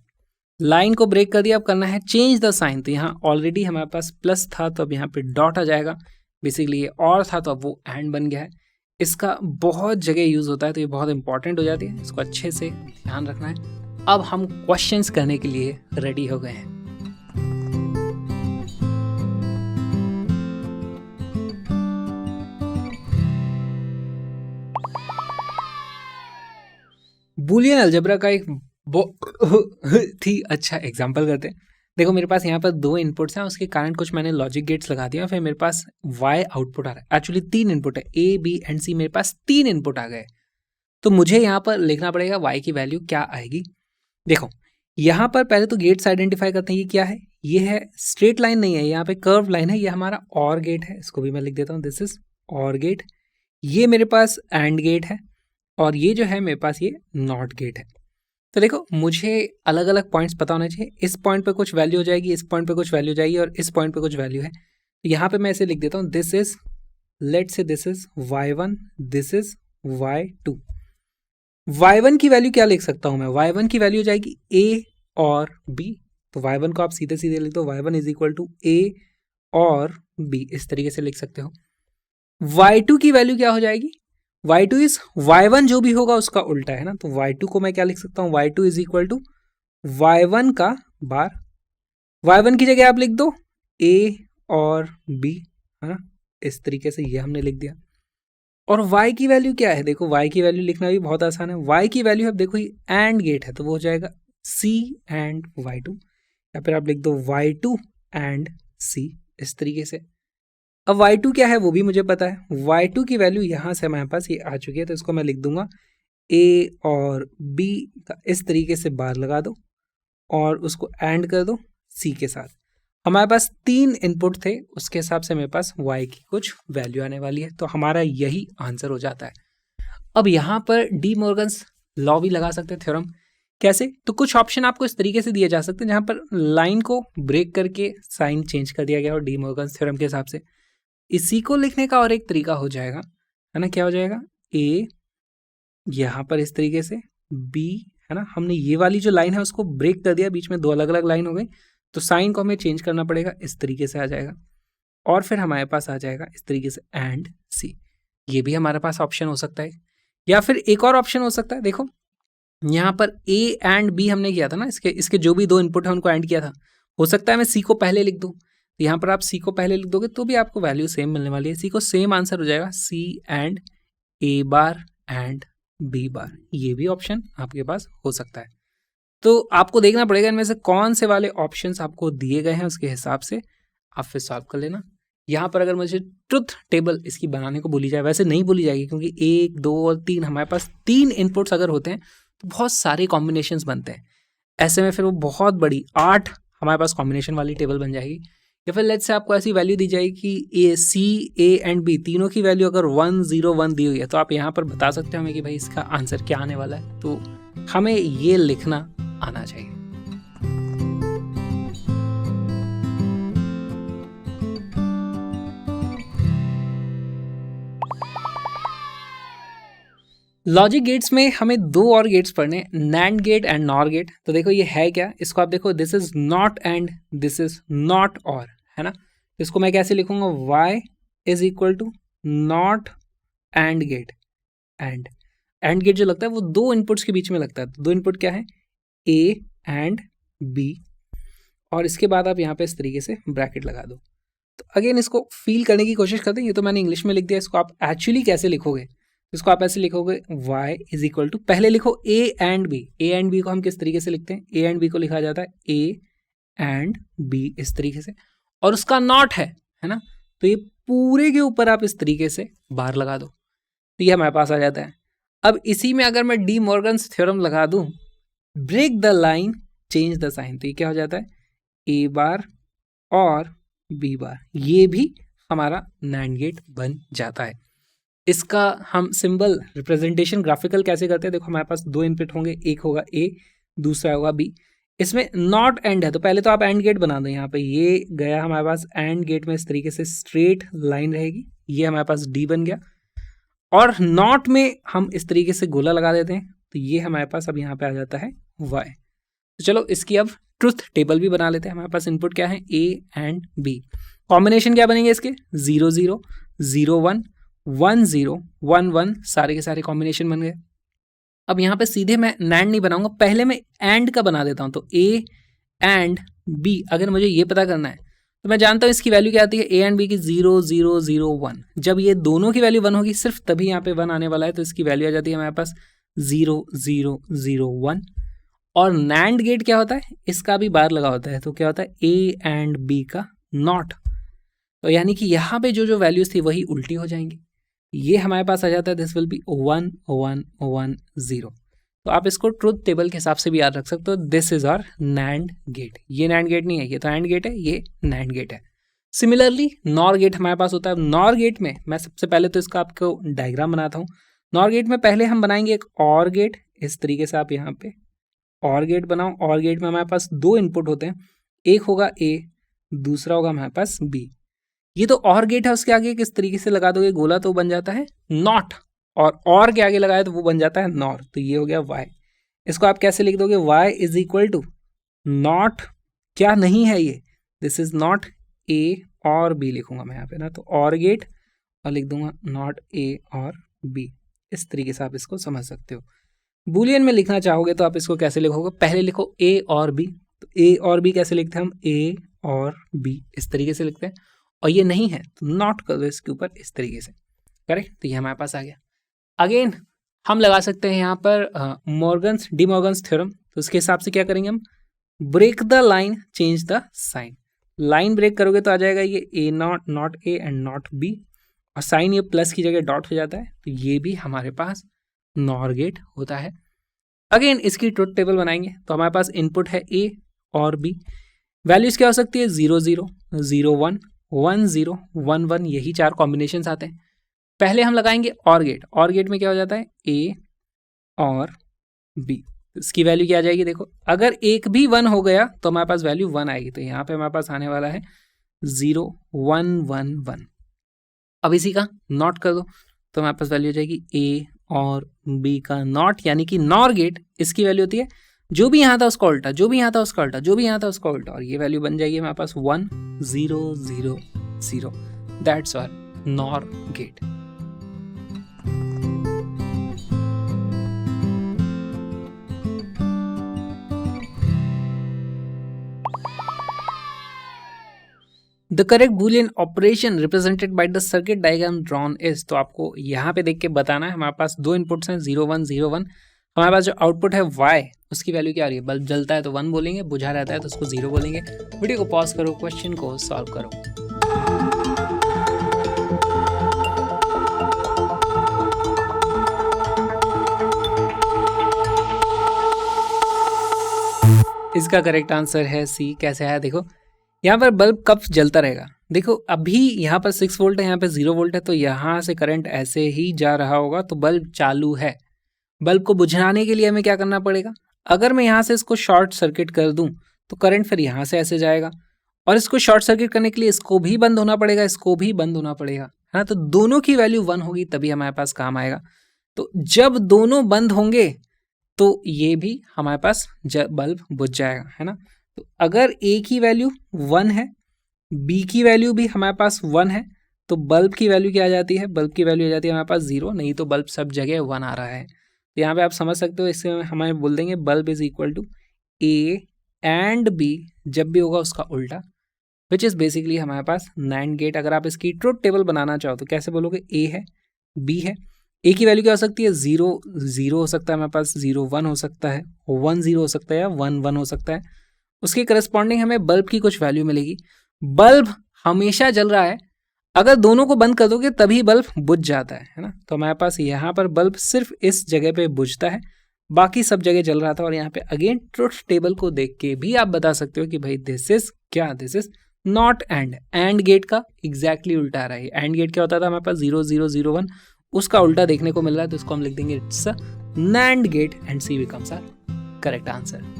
लाइन को ब्रेक कर दिया, अब करना है चेंज द साइन। तो यहाँ ऑलरेडी हमारे पास प्लस था तो अब यहाँ पे डॉट आ जाएगा, बेसिकली ये और था तो अब वो एंड बन गया है। इसका बहुत जगह यूज़ होता है, तो ये बहुत इंपॉर्टेंट हो जाती है, इसको अच्छे से ध्यान रखना है। अब हम क्वेश्चंस करने के लिए रेडी हो गए हैं। बूलियन अलजेब्रा का एक बहुत ही अच्छा एग्जाम्पल करते हैं। देखो मेरे पास यहाँ पर 2 इनपुट्स हैं, उसके कारण कुछ मैंने लॉजिक गेट्स लगा दिया, फिर मेरे पास y आउटपुट आ रहा है। एक्चुअली 3 इनपुट है, a b एंड c, मेरे पास 3 इनपुट आ गए। तो मुझे यहाँ पर लिखना पड़ेगा y की वैल्यू क्या आएगी। देखो यहाँ पर पहले तो गेट्स आइडेंटिफाई करते हैं, ये क्या है, ये है स्ट्रेट लाइन नहीं है, यहाँ पे कर्व लाइन है, ये हमारा और गेट है, इसको भी मैं लिख देता हूँ, दिस इज और गेट। ये मेरे पास एंड गेट है और ये जो है मेरे पास ये नॉट गेट है। तो देखो मुझे अलग अलग पॉइंट्स पता होना चाहिए, इस पॉइंट पे कुछ वैल्यू हो जाएगी, इस पॉइंट पे कुछ वैल्यू हो जाएगी और इस पॉइंट पे कुछ वैल्यू है। तो यहाँ पे मैं इसे लिख देता हूँ, this is, let's say this is y1, this is y2। y1 की वैल्यू क्या लिख सकता हूँ मैं, y1 की वैल्यू हो जाएगी a और b। तो y1 को आप सीधे सीधे लिख दो, y1 is equal to a और b, इस तरीके से लिख सकते हो। y2 की वैल्यू क्या हो जाएगी, y2 इज y1 जो भी होगा उसका उल्टा है ना, तो y2 को मैं क्या लिख सकता हूँ, y2 is equal to y1 का बार। y1 की जगह आप लिख दो a और b, है ना, इस तरीके से ये हमने लिख दिया। और y की वैल्यू क्या है, देखो y की वैल्यू लिखना भी बहुत आसान है। y की वैल्यू अब देखो ये एंड गेट है तो वो हो जाएगा c एंड y2, या फिर आप लिख दो y2 एंड c, इस तरीके से। अब y2 क्या है वो भी मुझे पता है, y2 की वैल्यू यहाँ से हमारे पास ये आ चुकी है, तो इसको मैं लिख दूंगा a और b का इस तरीके से बार लगा दो और उसको एंड कर दो c के साथ। हमारे पास 3 इनपुट थे, उसके हिसाब से मेरे पास y की कुछ वैल्यू आने वाली है, तो हमारा यही आंसर हो जाता है। अब यहाँ पर डी मॉर्गन्स लॉ भी लगा सकते हैं, थ्योरम। कैसे, तो कुछ ऑप्शन आपको इस तरीके से दिए जा सकते हैं जहाँ पर लाइन को ब्रेक करके साइन चेंज कर दिया गया और डी मॉर्गन्स थ्योरम के हिसाब से। इसी को लिखने का और एक तरीका हो जाएगा, है ना, क्या हो जाएगा, ए यहाँ पर इस तरीके से, बी, है ना, हमने ये वाली जो लाइन है उसको ब्रेक कर दिया, बीच में 2 अलग अलग लाइन हो गई, तो साइन को हमें चेंज करना पड़ेगा, इस तरीके से आ जाएगा। और फिर हमारे पास आ जाएगा इस तरीके से एंड सी, ये भी हमारे पास ऑप्शन हो सकता है। या फिर एक और ऑप्शन हो सकता है, देखो यहाँ पर ए एंड बी हमने किया था ना, इसके जो भी 2 इनपुट है उनको एंड किया था, हो सकता है मैं सी को पहले लिख दूँ, तो यहाँ पर आप सी को पहले लिख दोगे तो भी आपको वैल्यू सेम मिलने वाली है, सी को सेम आंसर हो जाएगा, C and A bar and B bar, ये भी ऑप्शन आपके पास हो सकता है। तो आपको देखना पड़ेगा इनमें से कौन से वाले ऑप्शंस आपको दिए गए हैं, उसके हिसाब से आप फिर सॉल्व कर लेना। यहाँ पर अगर मुझे ट्रुथ टेबल इसकी बनाने को बोली जाए, वैसे नहीं बोली जाएगी क्योंकि 1, 2 और 3 हमारे पास 3 इनपुट्स अगर होते हैं तो बहुत सारे कॉम्बिनेशंस बनते हैं, ऐसे में फिर वो बहुत बड़ी 8 हमारे पास कॉम्बिनेशन वाली टेबल बन जाएगी। या फिर लेट्स से आपको ऐसी वैल्यू दी जाएगी कि ए, सी, ए एंड बी तीनों की वैल्यू अगर 1, 0, 1 दी हुई है, तो आप यहाँ पर बता सकते हो हमें कि भाई इसका आंसर क्या आने वाला है, तो हमें ये लिखना आना चाहिए। लॉजिक गेट्स में हमें 2 और गेट्स पढ़ने, NAND gate and NOR gate. तो देखो ये है क्या, इसको आप देखो, this is not AND this is not OR, है ना, इसको मैं कैसे लिखूंगा, y is equal to not and gate. AND gate जो लगता है वो 2 इनपुट्स के बीच में लगता है, तो 2 इनपुट क्या है, a एंड b, और इसके बाद आप यहाँ पे इस तरीके से ब्रैकेट लगा दो। तो अगेन इसको फील करने की कोशिश करते हैं, ये तो मैंने इंग्लिश में लिख दिया, इसको आप एक्चुअली कैसे लिखोगे, इसको आप ऐसे लिखोगे, y इज इक्वल टू, पहले लिखो a and b। a and b को हम किस तरीके से लिखते हैं, a एंड b को लिखा जाता है a एंड b, इस तरीके से, और उसका नॉट है ना, तो ये पूरे के ऊपर आप इस तरीके से बार लगा दो, तो ये हमारे पास आ जाता है। अब इसी में अगर मैं डी मॉर्गन्स थ्योरम लगा दूं, break the line change the sign, तो ये क्या हो जाता है, a बार और b बार, ये भी हमारा नैंड गेट बन जाता है। इसका हम सिंबल रिप्रेजेंटेशन ग्राफिकल कैसे करते हैं, देखो हमारे पास 2 इनपुट होंगे, एक होगा a, दूसरा होगा b। इसमें नॉट एंड है तो पहले तो आप एंड गेट बना दो, यहाँ पे ये गया हमारे पास एंड गेट में, इस तरीके से स्ट्रेट लाइन रहेगी, ये हमारे पास d बन गया। और नॉट में हम इस तरीके से गोला लगा देते हैं, तो ये हमारे पास अब यहाँ पे आ जाता है y। तो चलो इसकी अब ट्रुथ टेबल भी बना लेते हैं। हमारे पास इनपुट क्या है, a एंड b, कॉम्बिनेशन क्या बनेंगे इसके, 0, 0, 0, 1, 1, 0, 1, 1, सारे के सारे कॉम्बिनेशन बन गए। अब यहाँ पे सीधे मैं नैंड नहीं बनाऊंगा, पहले मैं एंड का बना देता हूँ, तो a एंड b अगर मुझे ये पता करना है तो मैं जानता हूँ इसकी वैल्यू क्या आती है, a एंड b की 0, 0, 0, 1। जब ये दोनों की वैल्यू 1 होगी सिर्फ तभी यहाँ पे 1 आने वाला है, तो इसकी वैल्यू आ जाती है हमारे पास 0, 0, 0, 1। और नैंड गेट क्या होता है, इसका भी बार लगा होता है, तो क्या होता है a एंड b का नॉट, तो यानी कि यहाँ पे जो जो वैल्यूज थी वही उल्टी हो जाएंगी, ये हमारे पास आ जाता है, दिस विल बी 1, 1, 1, 0। तो आप इसको ट्रुथ टेबल के हिसाब से भी याद रख सकते हो। This is our NAND gate. ये नैंड गेट नहीं है, ये तो एंड गेट है, ये नैंड गेट है। सिमिलरली नॉर गेट हमारे पास होता है। नॉर गेट में मैं सबसे पहले तो इसका आपको डायग्राम बनाता हूँ। नॉर गेट में पहले हम बनाएंगे एक और गेट। इस तरीके से आप यहाँ पे और गेट बनाओ। और गेट में हमारे पास दो इनपुट होते हैं, एक होगा ए, दूसरा होगा हमारे पास बी। ये तो और गेट है, उसके आगे किस तरीके से लगा दोगे गोला तो बन जाता है नॉट, और के आगे लगाए तो वो बन जाता है नॉर। तो ये हो गया वाई। इसको आप कैसे लिख दोगे, y is equal to not, क्या नहीं है ये, दिस इज नॉट ए और बी लिखूंगा मैं यहाँ पे ना, तो और गेट और लिख दूंगा नॉट ए और बी। इस तरीके से आप इसको समझ सकते हो। बूलियन में लिखना चाहोगे तो आप इसको कैसे लिखोगे, पहले लिखो ए और बी। तो ए और बी कैसे लिखते हैं हम, ए और बी इस तरीके से लिखते हैं। और ये नहीं है तो नॉट कर दो इसके ऊपर इस तरीके से, करेक्ट। तो ये हमारे पास आ गया। अगेन हम लगा सकते हैं यहाँ पर मॉर्गन्स डी मॉर्गन्स थ्योरम। तो उसके हिसाब से क्या करेंगे हम, break the line change the sign. Line break करोगे तो आ जाएगा ये A not, not A and not B, और साइन ये प्लस की जगह डॉट हो जाता है। तो ये भी हमारे पास नॉर गेट होता है। अगेन इसकी ट्रुथ टेबल बनाएंगे तो हमारे पास इनपुट है ए और बी। वैल्यूज क्या हो सकती है, 0 0 0 1 1 0 1 1, यही चार कॉम्बिनेशंस आते हैं। पहले हम लगाएंगे और गेट। और गेट में क्या हो जाता है, ए और बी। इसकी वैल्यू क्या आ जाएगी, देखो अगर एक भी 1 हो गया तो हमारे पास वैल्यू 1 आएगी। तो यहाँ पे हमारे पास आने वाला है 0 1 1 1। अब इसी का नॉट कर दो तो हमारे पास वैल्यू हो जाएगी ए और बी का नॉट, यानी कि नॉर गेट। इसकी वैल्यू होती है जो भी यहाँ था उसका उल्टा, जो भी यहाँ था उसका उल्टा, जो भी यहाँ था उसका उल्टा, और ये वैल्यू बन जाएगी हमारे पास 1 0 0 0। That's our NOR gate. The correct Boolean operation represented by the circuit diagram drawn is. तो आपको यहाँ पे देख के बताना है। हमारे पास दो इनपुट्स हैं 0 1 0 1। हमारे पास जो आउटपुट है y, उसकी वैल्यू क्या आ रही है, बल्ब जलता है तो 1 बोलेंगे, बुझा रहता है तो उसको 0 बोलेंगे। वीडियो को पॉज करो, क्वेश्चन को सॉल्व करो। इसका करेक्ट आंसर है सी। कैसे है, देखो यहाँ पर बल्ब कब जलता रहेगा। देखो अभी यहाँ पर 6 वोल्ट है, यहाँ पे 0 वोल्ट है, तो यहाँ से करंट ऐसे ही जा रहा होगा तो बल्ब चालू है। बल्ब को बुझाने के लिए हमें क्या करना पड़ेगा, अगर मैं यहाँ से इसको शॉर्ट सर्किट कर दूं तो करंट फिर यहाँ से ऐसे जाएगा, और इसको शॉर्ट सर्किट करने के लिए इसको भी बंद होना पड़ेगा, इसको भी बंद होना पड़ेगा, है ना। तो दोनों की वैल्यू 1 होगी तभी हमारे पास काम आएगा। तो जब दोनों बंद होंगे तो ये भी हमारे पास बल्ब बुझ जाएगा, है ना। तो अगर ए की वैल्यू 1 है, बी की वैल्यू भी हमारे पास 1 है, तो बल्ब की वैल्यू क्या आ जाती है, बल्ब की वैल्यू आ जाती है हमारे पास 0, नहीं तो बल्ब सब जगह 1 आ रहा है। तो यहाँ पे आप समझ सकते हो, इससे हमें बोल देंगे bulb is equal to A AND B जब भी होगा उसका उल्टा, विच इज़ बेसिकली हमारे पास नैंड गेट। अगर आप इसकी ट्रुथ टेबल बनाना चाहो तो कैसे बोलोगे, ए है, बी है, ए की वैल्यू क्या हो सकती है, 0 0 हो सकता है हमारे पास, 0 1 हो सकता है, 1 0 हो सकता है, या 1 1 हो सकता है। उसके करस्पॉन्डिंग हमें बल्ब की कुछ वैल्यू मिलेगी। बल्ब हमेशा जल रहा है, अगर दोनों को बंद कर दोगे तभी बल्ब बुझ जाता है ना। तो हमारे पास यहाँ पर बल्ब सिर्फ इस जगह पे बुझता है, बाकी सब जगह जल रहा था। और यहाँ पे अगेन ट्रुथ टेबल को देख के भी आप बता सकते हो कि भाई दिस इज क्या, this is not and gate का एग्जैक्टली उल्टा आ रहा है। एंड गेट क्या होता था हमारे पास 0 0 0 1, उसका उल्टा देखने को मिल रहा है, तो इसको हम लिख देंगे it's a NAND gate and C becomes our correct answer.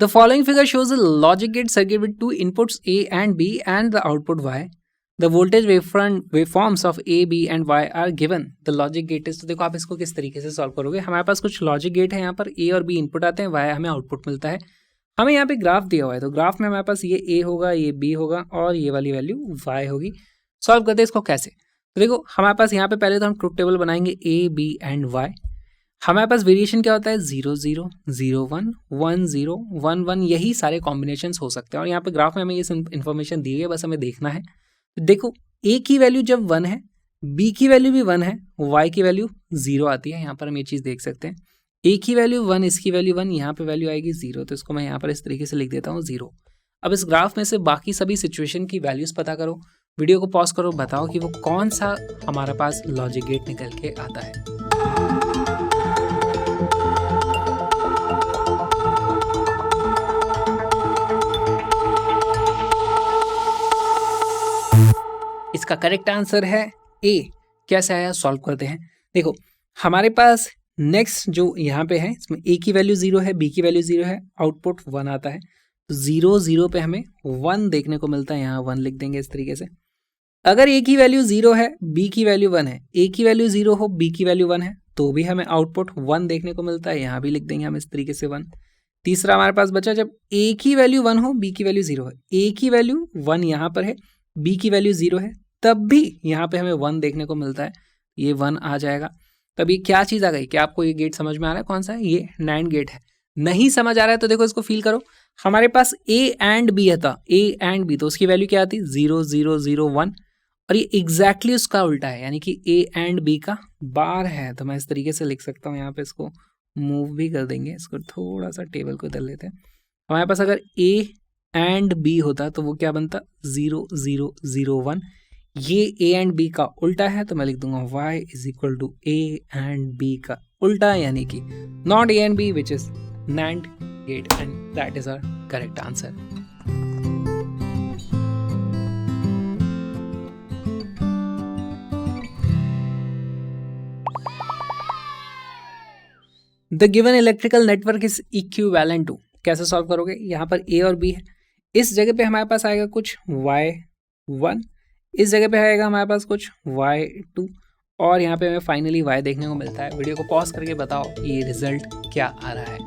The following figure shows a logic gate circuit with two inputs A and B and the output Y. The voltage waveforms of A, B and Y are given. The logic gate is, तो देखो आप इसको किस तरीके से solve करोगे। हमारे पास कुछ लॉजिक गेट है, यहाँ पर A और B इनपुट आते हैं, Y हमें आउटपुट मिलता है। हमें यहाँ पे ग्राफ दिया हुआ है, तो ग्राफ में हमारे पास ये A होगा, ये B होगा और ये वाली वैल्यू Y होगी। सॉल्व करते हैं इसको कैसे, तो देखो हमारे पास यहाँ पे पहले तो हम ट्रुथ टेबल बनाएंगे A, B एंड Y। हमारे पास वेरिएशन क्या होता है, 0 0 0 1 1 0 1 1, यही सारे कॉम्बिनेशंस हो सकते हैं। और यहाँ पे ग्राफ में हमें ये इन्फॉर्मेशन दी है, बस हमें देखना है। देखो ए की वैल्यू जब 1 है, बी की वैल्यू भी 1 है, वाई की वैल्यू 0 आती है। यहाँ पर हम ये चीज़ देख सकते हैं, ए की वैल्यू 1, इसकी वैल्यू 1, यहाँ पे वैल्यू आएगी 0। तो इसको मैं यहाँ पर इस तरीके से लिख देता हूँ 0। अब इस ग्राफ में से बाकी सभी सिचुएशन की वैल्यूज पता करो, वीडियो को पॉज करो, बताओ कि वो कौन सा हमारे पास लॉजिक गेट निकल के आता है। इसका करेक्ट आंसर है ए। कैसे आया, सॉल्व करते हैं। देखो हमारे पास नेक्स्ट जो यहाँ पे है, इसमें ए की वैल्यू 0 है, बी की वैल्यू 0 है, आउटपुट 1 आता है। तो 0 0 पे हमें 1 देखने को मिलता है, यहाँ 1 लिख देंगे इस तरीके से। अगर ए की वैल्यू 0 है, बी की वैल्यू 1 है, ए की वैल्यू 0 हो, बी की वैल्यू 1 है, तो भी हमें आउटपुट 1 देखने को मिलता है, यहाँ भी लिख देंगे हम इस तरीके से 1। तीसरा हमारे पास बचा, जब ए की वैल्यू 1 हो, बी की वैल्यू 0 है, ए की वैल्यू 1 यहाँ पर है, बी की वैल्यू 0 है, तब भी यहाँ पे हमें 1 देखने को मिलता है, ये 1 आ जाएगा। तब ये क्या चीज़ आ गई, क्या आपको ये गेट समझ में आ रहा है कौन सा है, ये NAND गेट है। नहीं समझ आ रहा है तो देखो इसको फील करो, हमारे पास A एंड B था, A एंड B, तो उसकी वैल्यू क्या आती, 0 0 0 1, और ये एग्जैक्टली उसका उल्टा है, यानी कि A एंड B का बार है। तो मैं इस तरीके से लिख सकता हूँ, यहाँ पे इसको मूव भी कर देंगे, इसको थोड़ा सा टेबल को इधर लेते हैं। हमारे पास अगर A एंड B होता तो वो क्या बनता, 0 0 0 1, ये A एंड B का उल्टा है, तो मैं लिख दूंगा y is equal to A and B का उल्टा, यानी कि not A and B which is NAND gate, and that is our correct answer. The given electrical network is equivalent to, कैसे सॉल्व करोगे, यहाँ पर A और B है, इस जगह पे हमारे पास आएगा कुछ y1, इस जगह पे आएगा हमारे पास कुछ y2, और यहाँ पे हमें फाइनली y देखने को मिलता है। वीडियो को पॉज करके बताओ ये रिजल्ट क्या आ रहा है।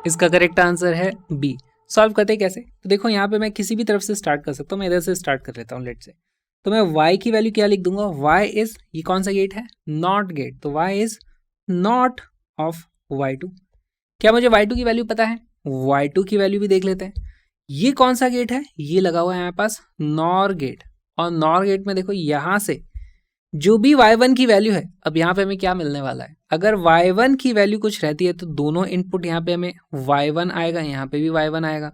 इसका करेक्ट आंसर है बी। सॉल्व करते हैं कैसे, तो देखो यहाँ पे मैं किसी भी तरफ से स्टार्ट कर सकता हूँ, मैं इधर से स्टार्ट कर लेता हूँ लेट से। तो मैं y की वैल्यू क्या लिख दूंगा, y इज, ये कौन सा गेट है, नॉट गेट, तो y is not of y2। क्या मुझे y2 की वैल्यू पता है, y2 की वैल्यू भी देख लेते हैं। ये कौन सा गेट है, ये लगा हुआ है यहाँ पास नॉर गेट, और नॉर गेट में देखो यहाँ से जो भी y1 की वैल्यू है, अब यहाँ पे हमें क्या मिलने वाला है, अगर y1 की वैल्यू कुछ रहती है तो दोनों इनपुट यहाँ पे हमें y1 आएगा, यहाँ पे भी y1 आएगा,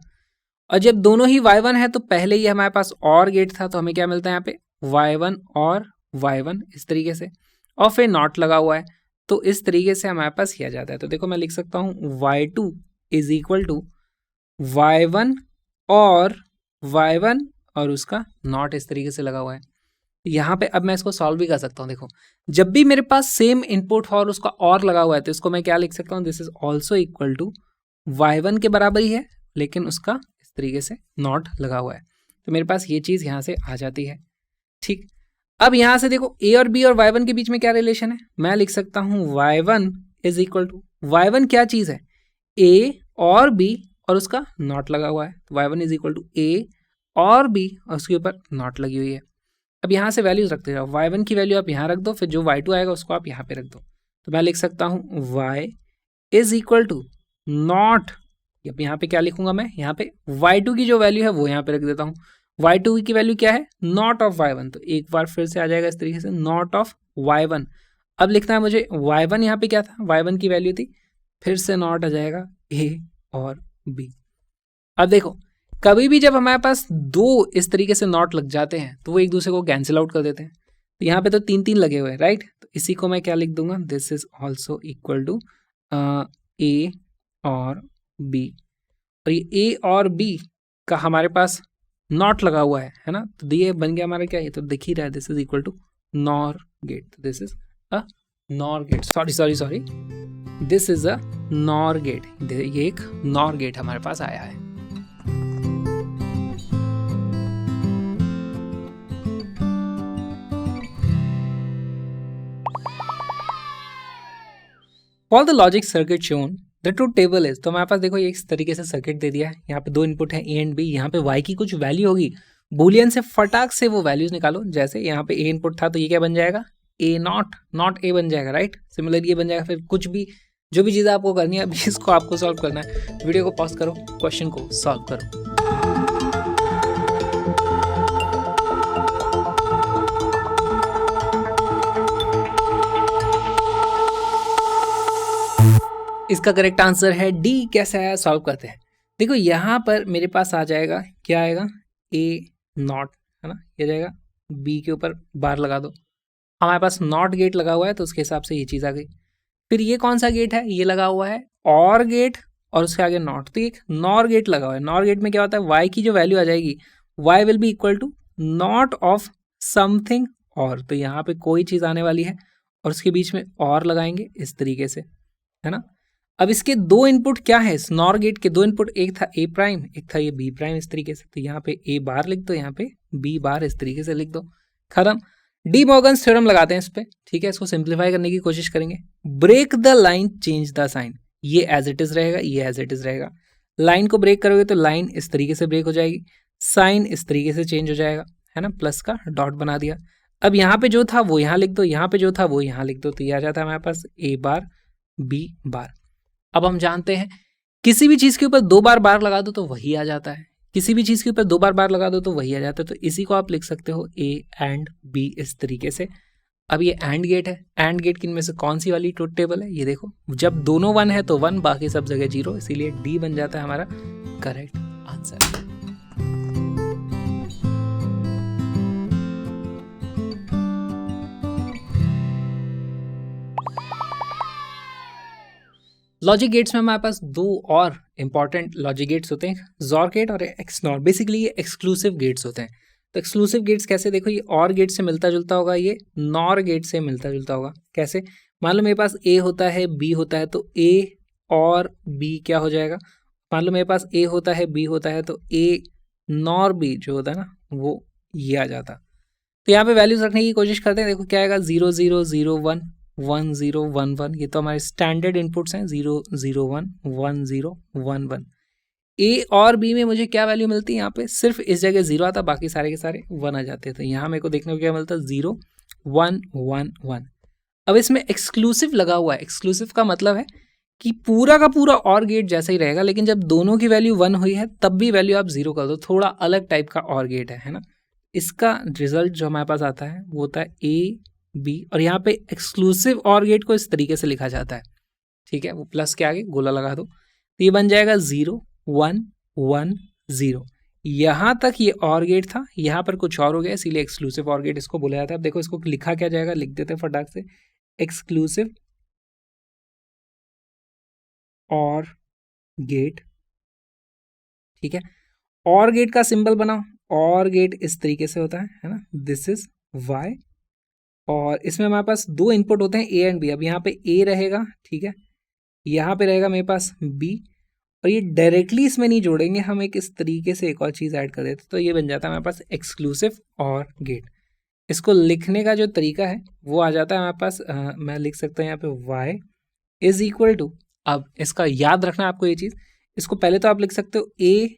और जब दोनों ही y1 है तो पहले ही हमारे पास और गेट था, तो हमें क्या मिलता है यहाँ पे y1 और y1 इस तरीके से, और फिर नॉट लगा हुआ है, तो इस तरीके से हमारे पास किया जाता है। तो देखो मैं लिख सकता हूँ y2 is equal to y1 और उसका नॉट इस तरीके से लगा हुआ है। यहाँ पे अब मैं इसको सॉल्व भी कर सकता हूँ। देखो जब भी मेरे पास सेम इनपुट और उसका और लगा हुआ है तो इसको मैं क्या लिख सकता हूँ, this is also equal to y1 के बराबर ही है, लेकिन उसका इस तरीके से नॉट लगा हुआ है, तो मेरे पास ये चीज़ यहाँ से आ जाती है। ठीक, अब यहाँ से देखो a और b और y1 के बीच में क्या रिलेशन है, मैं लिख सकता हूँ y1 is equal to, y1 क्या चीज़ है, a और b और उसका नॉट लगा हुआ है, तो y1 is equal to a और b और उसके ऊपर नॉट लगी हुई है। अब यहाँ से वैल्यूज रखते जाओ, y1 की वैल्यू आप यहाँ रख दो, फिर जो y2 आएगा उसको आप यहाँ पे रख दो, तो मैं लिख सकता हूँ y is equal to not, अब यहाँ पे क्या लिखूंगा मैं, यहाँ पे y2 की जो वैल्यू है वो यहाँ पे रख देता हूँ, y2 की वैल्यू क्या है, नॉट ऑफ y1, तो एक बार फिर से आ जाएगा इस तरीके से नॉट ऑफ y1। अब लिखना है मुझे y1 यहाँ पे क्या था, y1 की वैल्यू थी, फिर से नॉट आ जाएगा a और b। अब देखो कभी भी जब हमारे पास दो इस तरीके से नॉट लग जाते हैं तो वो एक दूसरे को कैंसिल आउट कर देते हैं, तो यहाँ पे तो 3 3 लगे हुए हैं, राइट, तो इसी को मैं क्या लिख दूंगा, this is also equal to a और b, और ये a और b का हमारे पास नॉट लगा हुआ है ना, तो ये बन गया हमारा क्या, ये तो दिख ही रहा है, this is equal to NOR gate, this is a NOR gate, sorry this is a NOR gate, ये एक नॉर गेट हमारे पास आया है। For the logic circuit shown the truth table is, तो हमारे पास देखो ये इस तरीके से सर्किट दे दिया है, यहाँ पे 2 इनपुट है a एंड b, यहाँ पे y की कुछ वैल्यू होगी, बुलियन से फटाक से वो वैल्यूज निकालो, जैसे यहाँ पे a इनपुट था तो ये क्या बन जाएगा, a नॉट a बन जाएगा, राइट, सिमिलर ये बन जाएगा, फिर कुछ भी जो भी चीज़ आपको करनी है अभी इसको आपको सॉल्व करना है, वीडियो को पॉज करो, क्वेश्चन को सॉल्व करो। इसका करेक्ट आंसर है डी। कैसे आया, सॉल्व करते हैं। देखो यहाँ पर मेरे पास आ जाएगा, क्या आएगा, ए नॉट, है ना, ये जाएगा बी के ऊपर बार लगा दो। हमारे पास नॉट गेट लगा हुआ है तो उसके हिसाब से ये चीज़ आ गई। फिर ये कौन सा गेट है, ये लगा हुआ है और गेट और उसके आगे नॉट, तो एक नॉर गेट लगा हुआ है। नॉर गेट में क्या होता है, वाई की जो वैल्यू आ जाएगी, Y will be equal to not of something और, तो यहाँ पे कोई चीज़ आने वाली है और उसके बीच में और लगाएंगे इस तरीके से, है ना। अब इसके दो इनपुट क्या है, इस नॉर गेट के दो इनपुट, एक था ए प्राइम, एक था ये बी प्राइम, इस तरीके से। तो यहाँ पे ए बार लिख दो, यहाँ पे बी बार इस तरीके से लिख दो, खत्म। डी मॉर्गन्स थ्योरम लगाते हैं इस पे, ठीक है। इसको सिंप्लीफाई करने की कोशिश करेंगे। Break the line change the sign, ये एज इट इज रहेगा, ये एज इट इज रहेगा। लाइन को ब्रेक करोगे तो लाइन इस तरीके से ब्रेक हो जाएगी, साइन इस तरीके से चेंज हो जाएगा, है ना, प्लस का डॉट बना दिया। अब यहाँ पे जो था वो यहाँ लिख दो, यहाँ पे जो था वो यहाँ लिख दो, तो ये आ जाता है हमारे पास ए बार बी बार। अब हम जानते हैं किसी भी चीज़ के ऊपर दो बार बार लगा दो तो वही आ जाता है, किसी भी चीज़ के ऊपर दो बार बार लगा दो तो वही आ जाता है। तो इसी को आप लिख सकते हो ए एंड बी इस तरीके से। अब ये एंड गेट है, एंड गेट की इनमें से कौन सी वाली ट्रुथ टेबल है, ये देखो, जब दोनों 1 है तो 1, बाकी सब जगह 0, इसीलिए डी बन जाता है हमारा करेक्ट आंसर। लॉजिक गेट्स में हमारे पास दो और इंपॉर्टेंट लॉजिक गेट्स होते हैं, जॉर गेट और एक्सनॉर। बेसिकली ये एक्सक्लूसिव गेट्स होते हैं। तो एक्सक्लूसिव गेट्स कैसे, देखो ये और गेट से मिलता जुलता होगा, ये नॉर गेट से मिलता जुलता होगा। कैसे, मान लो मेरे पास ए होता है बी होता है तो ए और बी क्या हो जाएगा, मान लो मेरे पास ए होता है बी होता है तो ए नॉर बी जो होता है ना वो ये आ जाता। तो यहाँ पे वैल्यूज रखने की कोशिश करते हैं। देखो क्या आएगा, 0 0 0 1 1 0 1 1, ये तो हमारे स्टैंडर्ड इनपुट्स हैं, 0 0 1 1 0 1 1। ए और बी में मुझे क्या वैल्यू मिलती है, यहाँ पे सिर्फ इस जगह 0 आता, बाकी सारे के सारे 1 आ जाते हैं। तो यहाँ मेरे को देखने को क्या मिलता है, 0 1 1 1। अब इसमें एक्सक्लूसिव लगा हुआ है, एक्सक्लूसिव का मतलब है कि पूरा का पूरा और गेट जैसा ही रहेगा, लेकिन जब दोनों की वैल्यू 1 हुई है तब भी वैल्यू आप 0 कर दो, थोड़ा अलग टाइप का और गेट है ना। इसका रिजल्ट जो हमारे पास आता है वो होता है ए बी, और यहाँ पे एक्सक्लूसिव और गेट को इस तरीके से लिखा जाता है, ठीक है, वो प्लस के आगे गोला लगा दो, तो ये बन जाएगा 0 1 1 0। यहाँ तक ये और गेट था, यहाँ पर कुछ और हो गया, इसीलिए एक्सक्लूसिव और गेट इसको बोला जाता है। अब देखो इसको लिखा क्या जाएगा, लिख देते हैं फटाक से, एक्सक्लूसिव और गेट, ठीक है। और गेट का सिंबल बनाओ, और गेट इस तरीके से होता है ना, दिस इज वाई, और इसमें हमारे पास दो इनपुट होते हैं ए एंड बी। अब यहाँ पे ए रहेगा, ठीक है, यहाँ पे रहेगा मेरे पास बी, और ये डायरेक्टली इसमें नहीं जोड़ेंगे, हम एक इस तरीके से एक और चीज़ ऐड कर देते, तो ये बन जाता है हमारे पास एक्सक्लूसिव और गेट। इसको लिखने का जो तरीका है वो आ जाता है हमारे पास, मैं लिख सकता हूँ यहाँ पे y इज इक्वल टू, अब इसका याद रखना आपको ये चीज़, इसको पहले तो आप लिख सकते हो a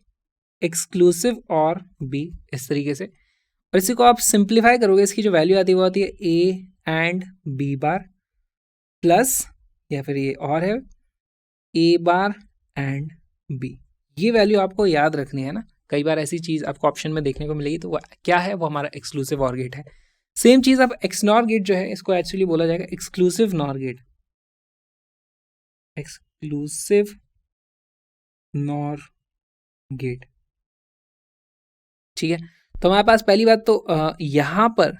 एक्सक्लूसिव और b इस तरीके से, और इसी को आप सिंप्लीफाई करोगे, इसकी जो वैल्यू आती है वो आती है a and b bar plus, या फिर ये और है a बार एंड b। ये वैल्यू आपको याद रखनी है ना, कई बार ऐसी चीज़ आपको ऑप्शन में देखने को मिलेगी, तो वो क्या है, वो हमारा एक्सक्लूसिव और गेट है। सेम चीज़ अब एक्सनॉर गेट जो है इसको एक्चुअली बोला जाएगा exclusive NOR gate, exclusive NOR gate, ठीक है। तो हमारे पास पहली बात तो यहाँ पर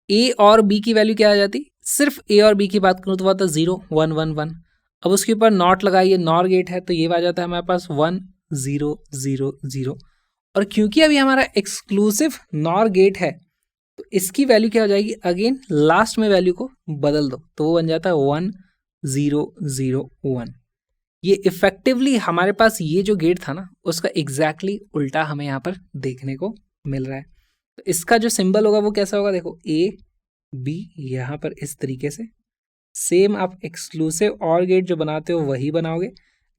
ए और बी की वैल्यू क्या आ जाती, सिर्फ ए और बी की बात करूँ तो वो आता 0 1 1 1। अब उसके ऊपर नॉट लगाइए, नॉर गेट है, तो ये आ जाता है हमारे पास 1 0 0 0। और क्योंकि अभी हमारा एक्सक्लूसिव नॉर गेट है तो इसकी वैल्यू क्या हो जाएगी, अगेन लास्ट में वैल्यू को बदल दो, तो वो बन जाता है 1 0 0 1। ये इफेक्टिवली हमारे पास ये जो गेट था ना उसका एग्जैक्टली उल्टा हमें यहाँ पर देखने को मिल रहा है। तो इसका जो सिंबल होगा वो कैसा होगा, देखो ए बी यहाँ पर इस तरीके से, सेम आप एक्सक्लूसिव और गेट जो बनाते हो वही बनाओगे,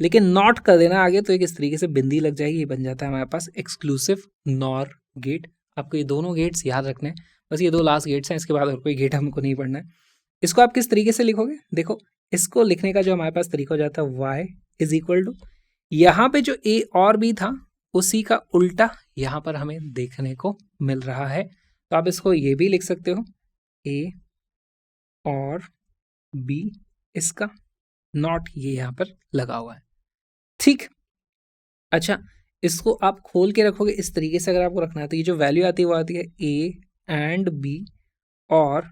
लेकिन नॉट कर देना आगे, तो एक इस तरीके से बिंदी लग जाएगी, ये बन जाता है हमारे पास एक्सक्लूसिव नॉर गेट। आपको ये दोनों गेट्स याद रखने हैं, बस ये दो लास्ट गेट्स हैं, इसके बाद और कोई गेट हमको नहीं पढ़ना है। इसको आप किस तरीके से लिखोगे, देखो इसको लिखने का जो हमारे पास तरीका हो जाता है y इज इक्वल टू, यहाँ पे जो a और b था उसी का उल्टा यहाँ पर हमें देखने को मिल रहा है। तो आप इसको ये भी लिख सकते हो a और b इसका, नॉट ये यहाँ पर लगा हुआ है। ठीक, अच्छा इसको आप खोल के रखोगे इस तरीके से अगर आपको रखना है तो ये जो वैल्यू आती है वो आती है ए एंड बी और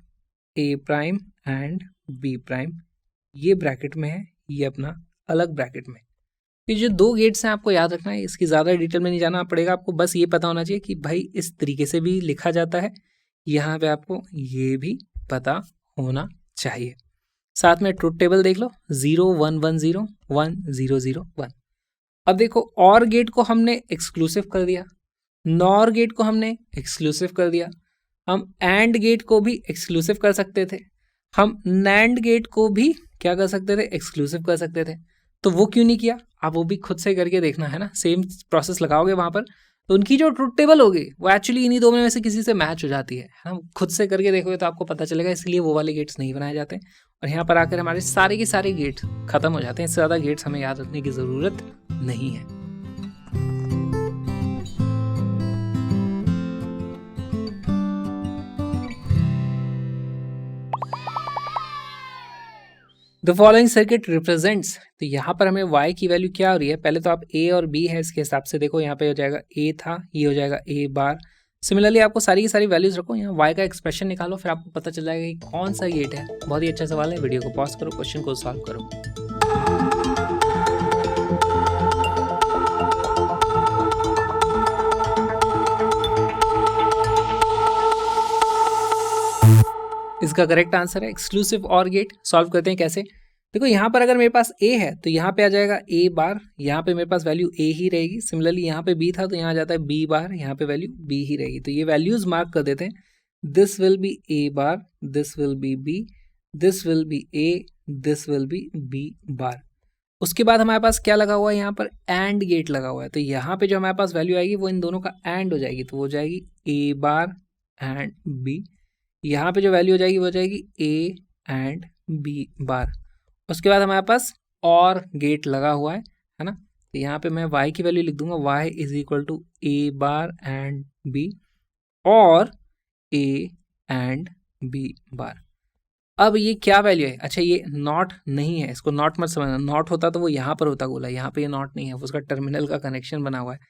ए प्राइम एंड बी प्राइम, ये ब्रैकेट में है, ये अपना अलग ब्रैकेट में। ये जो दो गेट्स हैं आपको याद रखना है, इसकी ज़्यादा डिटेल में नहीं जाना पड़ेगा आपको, बस ये पता होना चाहिए कि भाई इस तरीके से भी लिखा जाता है, यहाँ पे आपको ये भी पता होना चाहिए। साथ में ट्रुथ टेबल देख लो 0 1 1 0 1 0 0 1। अब देखो और गेट को हमने एक्सक्लूसिव कर दिया, नॉर गेट को हमने एक्सक्लूसिव कर दिया, हम एंड गेट को भी एक्सक्लूसिव कर सकते थे, हम नैंड गेट को भी क्या कर सकते थे, एक्सक्लूसिव कर सकते थे। तो वो क्यों नहीं किया, आप वो भी खुद से करके देखना है ना, सेम प्रोसेस लगाओगे वहाँ पर तो उनकी जो ट्रुथ टेबल होगी वो एक्चुअली इन्हीं दो में से किसी से मैच हो जाती है ना। खुद से करके देखोगे तो आपको पता चलेगा, इसलिए वो वाले गेट्स नहीं बनाए जाते और यहाँ पर आकर हमारे सारे के सारे गेट्स खत्म हो जाते हैं। इससे ज़्यादा गेट्स हमें याद रखने की ज़रूरत नहीं है। द फॉलोइंग सर्किट रिप्रेजेंट्स, तो यहाँ पर हमें y की वैल्यू क्या हो रही है, पहले तो आप a और b है इसके हिसाब से देखो, यहाँ पे हो जाएगा a था, ये हो जाएगा a बार। सिमिलरली आपको सारी की सारी वैल्यूज रखो, यहाँ y का एक्सप्रेशन निकालो, फिर आपको पता चल जाएगा कि कौन सा गेट है। बहुत ही अच्छा सवाल है, वीडियो को पॉज करो, क्वेश्चन को सॉल्व करो। इसका करेक्ट आंसर है एक्सक्लूसिव और गेट। सॉल्व करते हैं कैसे, देखो यहाँ पर अगर मेरे पास a है तो यहाँ पे आ जाएगा a बार, यहाँ पे मेरे पास वैल्यू a ही रहेगी। सिमिलरली यहाँ पे b था तो यहाँ आ जाता है b बार, यहाँ पे वैल्यू b ही रहेगी। तो ये वैल्यूज मार्क कर देते हैं, this will be a bar, this will be b, this will be a, this will be b बार। उसके बाद हमारे पास क्या लगा हुआ है, यहाँ पर एंड गेट लगा हुआ है, तो यहाँ पे जो हमारे पास वैल्यू आएगी वो इन दोनों का एंड हो जाएगी, तो वो हो जाएगी a बार एंड b। यहाँ पे जो वैल्यू हो जाएगी वो हो जाएगी a एंड b बार। उसके बाद हमारे पास और गेट लगा हुआ है ना, तो यहाँ पे मैं y की वैल्यू लिख दूंगा, y is equal to a bar and b और a एंड b बार। अब ये क्या वैल्यू है, अच्छा ये नॉट नहीं है, इसको नॉट मत समझना, नॉट होता तो वो यहाँ पर होता गोला, यहाँ पे ये नॉट नहीं है, उसका टर्मिनल का कनेक्शन बना हुआ है।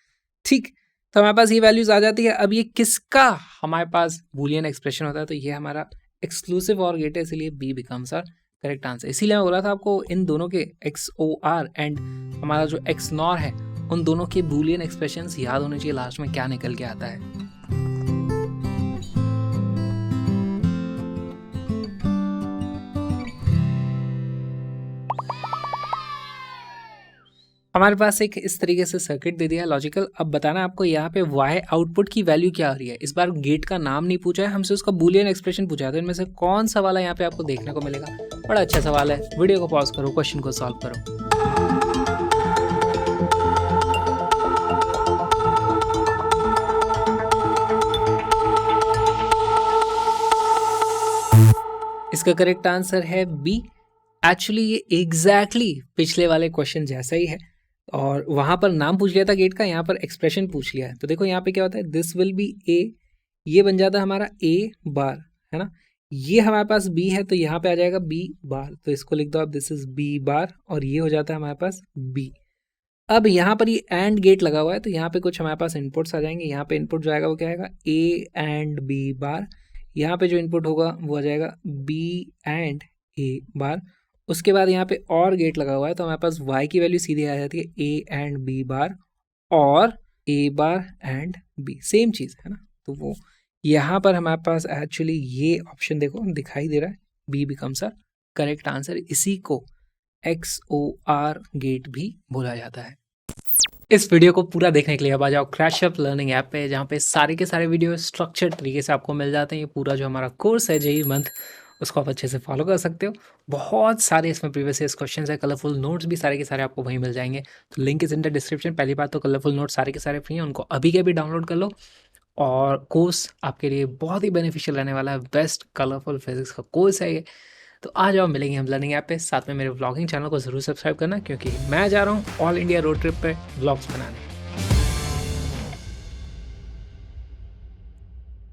ठीक, तो हमारे पास ये वैल्यूज आ जाती है। अब ये किसका हमारे पास बूलियन एक्सप्रेशन होता है, तो ये हमारा एक्सक्लूसिव और गेट है, इसलिए B becomes our correct answer. इसीलिए मैं बोला था आपको इन दोनों के XOR एंड हमारा जो XNOR है उन दोनों के बूलियन एक्सप्रेशंस याद होने चाहिए, लास्ट में क्या निकल के आता है। हमारे पास एक इस तरीके से सर्किट दे दिया है लॉजिकल। अब बताना आपको यहाँ पे y आउटपुट की वैल्यू क्या हो रही है। इस बार गेट का नाम नहीं पूछा है, हमसे उसका बूलियन एक्सप्रेशन पूछा है, तो इनमें से कौन सा वाला यहाँ पे आपको देखने को मिलेगा। बड़ा अच्छा सवाल है, वीडियो को पॉज करो, क्वेश्चन को सॉल्व करो। इसका करेक्ट आंसर है बी। एक्चुअली ये एग्जैक्टली पिछले वाले क्वेश्चन जैसा ही है, और वहां पर नाम पूछ लिया था गेट का, यहाँ पर एक्सप्रेशन पूछ लिया है। तो देखो यहाँ पे क्या होता है, दिस विल बी ए, ये बन जाता है हमारा ए बार, है ना। ये हमारे पास बी है तो यहाँ पे आ जाएगा बी बार, तो इसको लिख दो आप, दिस इज बी बार, और ये हो जाता है हमारे पास बी। अब यहाँ पर ये एंड गेट लगा हुआ है, तो यहाँ पे कुछ हमारे पास इनपुट्स आ जाएंगे। यहाँ पे इनपुट जो आएगा वो क्या आएगा, ए एंड बी बार। यहाँ पे जो इनपुट होगा वो आ जाएगा बी एंड ए बार। उसके बाद यहाँ पे और गेट लगा हुआ है, तो हमारे पास y की वैल्यू सीधी आ जाती है a एंड b बार और a bar and b, same चीज़ है ना। तो वो यहाँ पर हमारे पास एक्चुअली ये ऑप्शन देखो दिखाई दे रहा है, b becomes our correct answer. इसी को XOR गेट भी बोला जाता है। इस वीडियो को पूरा देखने के लिए अब आ जाओ क्रैशअप लर्निंग ऐप पे, जहाँ पे सारे के सारे वीडियो स्ट्रक्चर्ड तरीके से आपको मिल जाते हैं। ये पूरा जो हमारा कोर्स है JEE मंथ, उसको आप अच्छे से फॉलो कर सकते हो। बहुत सारे इसमें प्रीवियस ईयर क्वेश्चंस है, कलरफुल नोट्स भी सारे के सारे आपको वहीं मिल जाएंगे। तो link is in the description. पहली बात तो कलरफुल नोट्स सारे के सारे फ्री हैं, उनको अभी के भी डाउनलोड कर लो, और कोर्स आपके लिए बहुत ही बेनिफिशियल रहने वाला है। बेस्ट कलरफुल फिजिक्स का कोर्स है ये। तो आ जाओ, मिलेंगे हम लर्निंग ऐप पे। साथ में मेरे व्लॉगिंग चैनल को ज़रूर सब्सक्राइब करना, क्योंकि मैं जा रहा हूँ ऑल इंडिया रोड ट्रिप पे व्लॉग्स बनाने।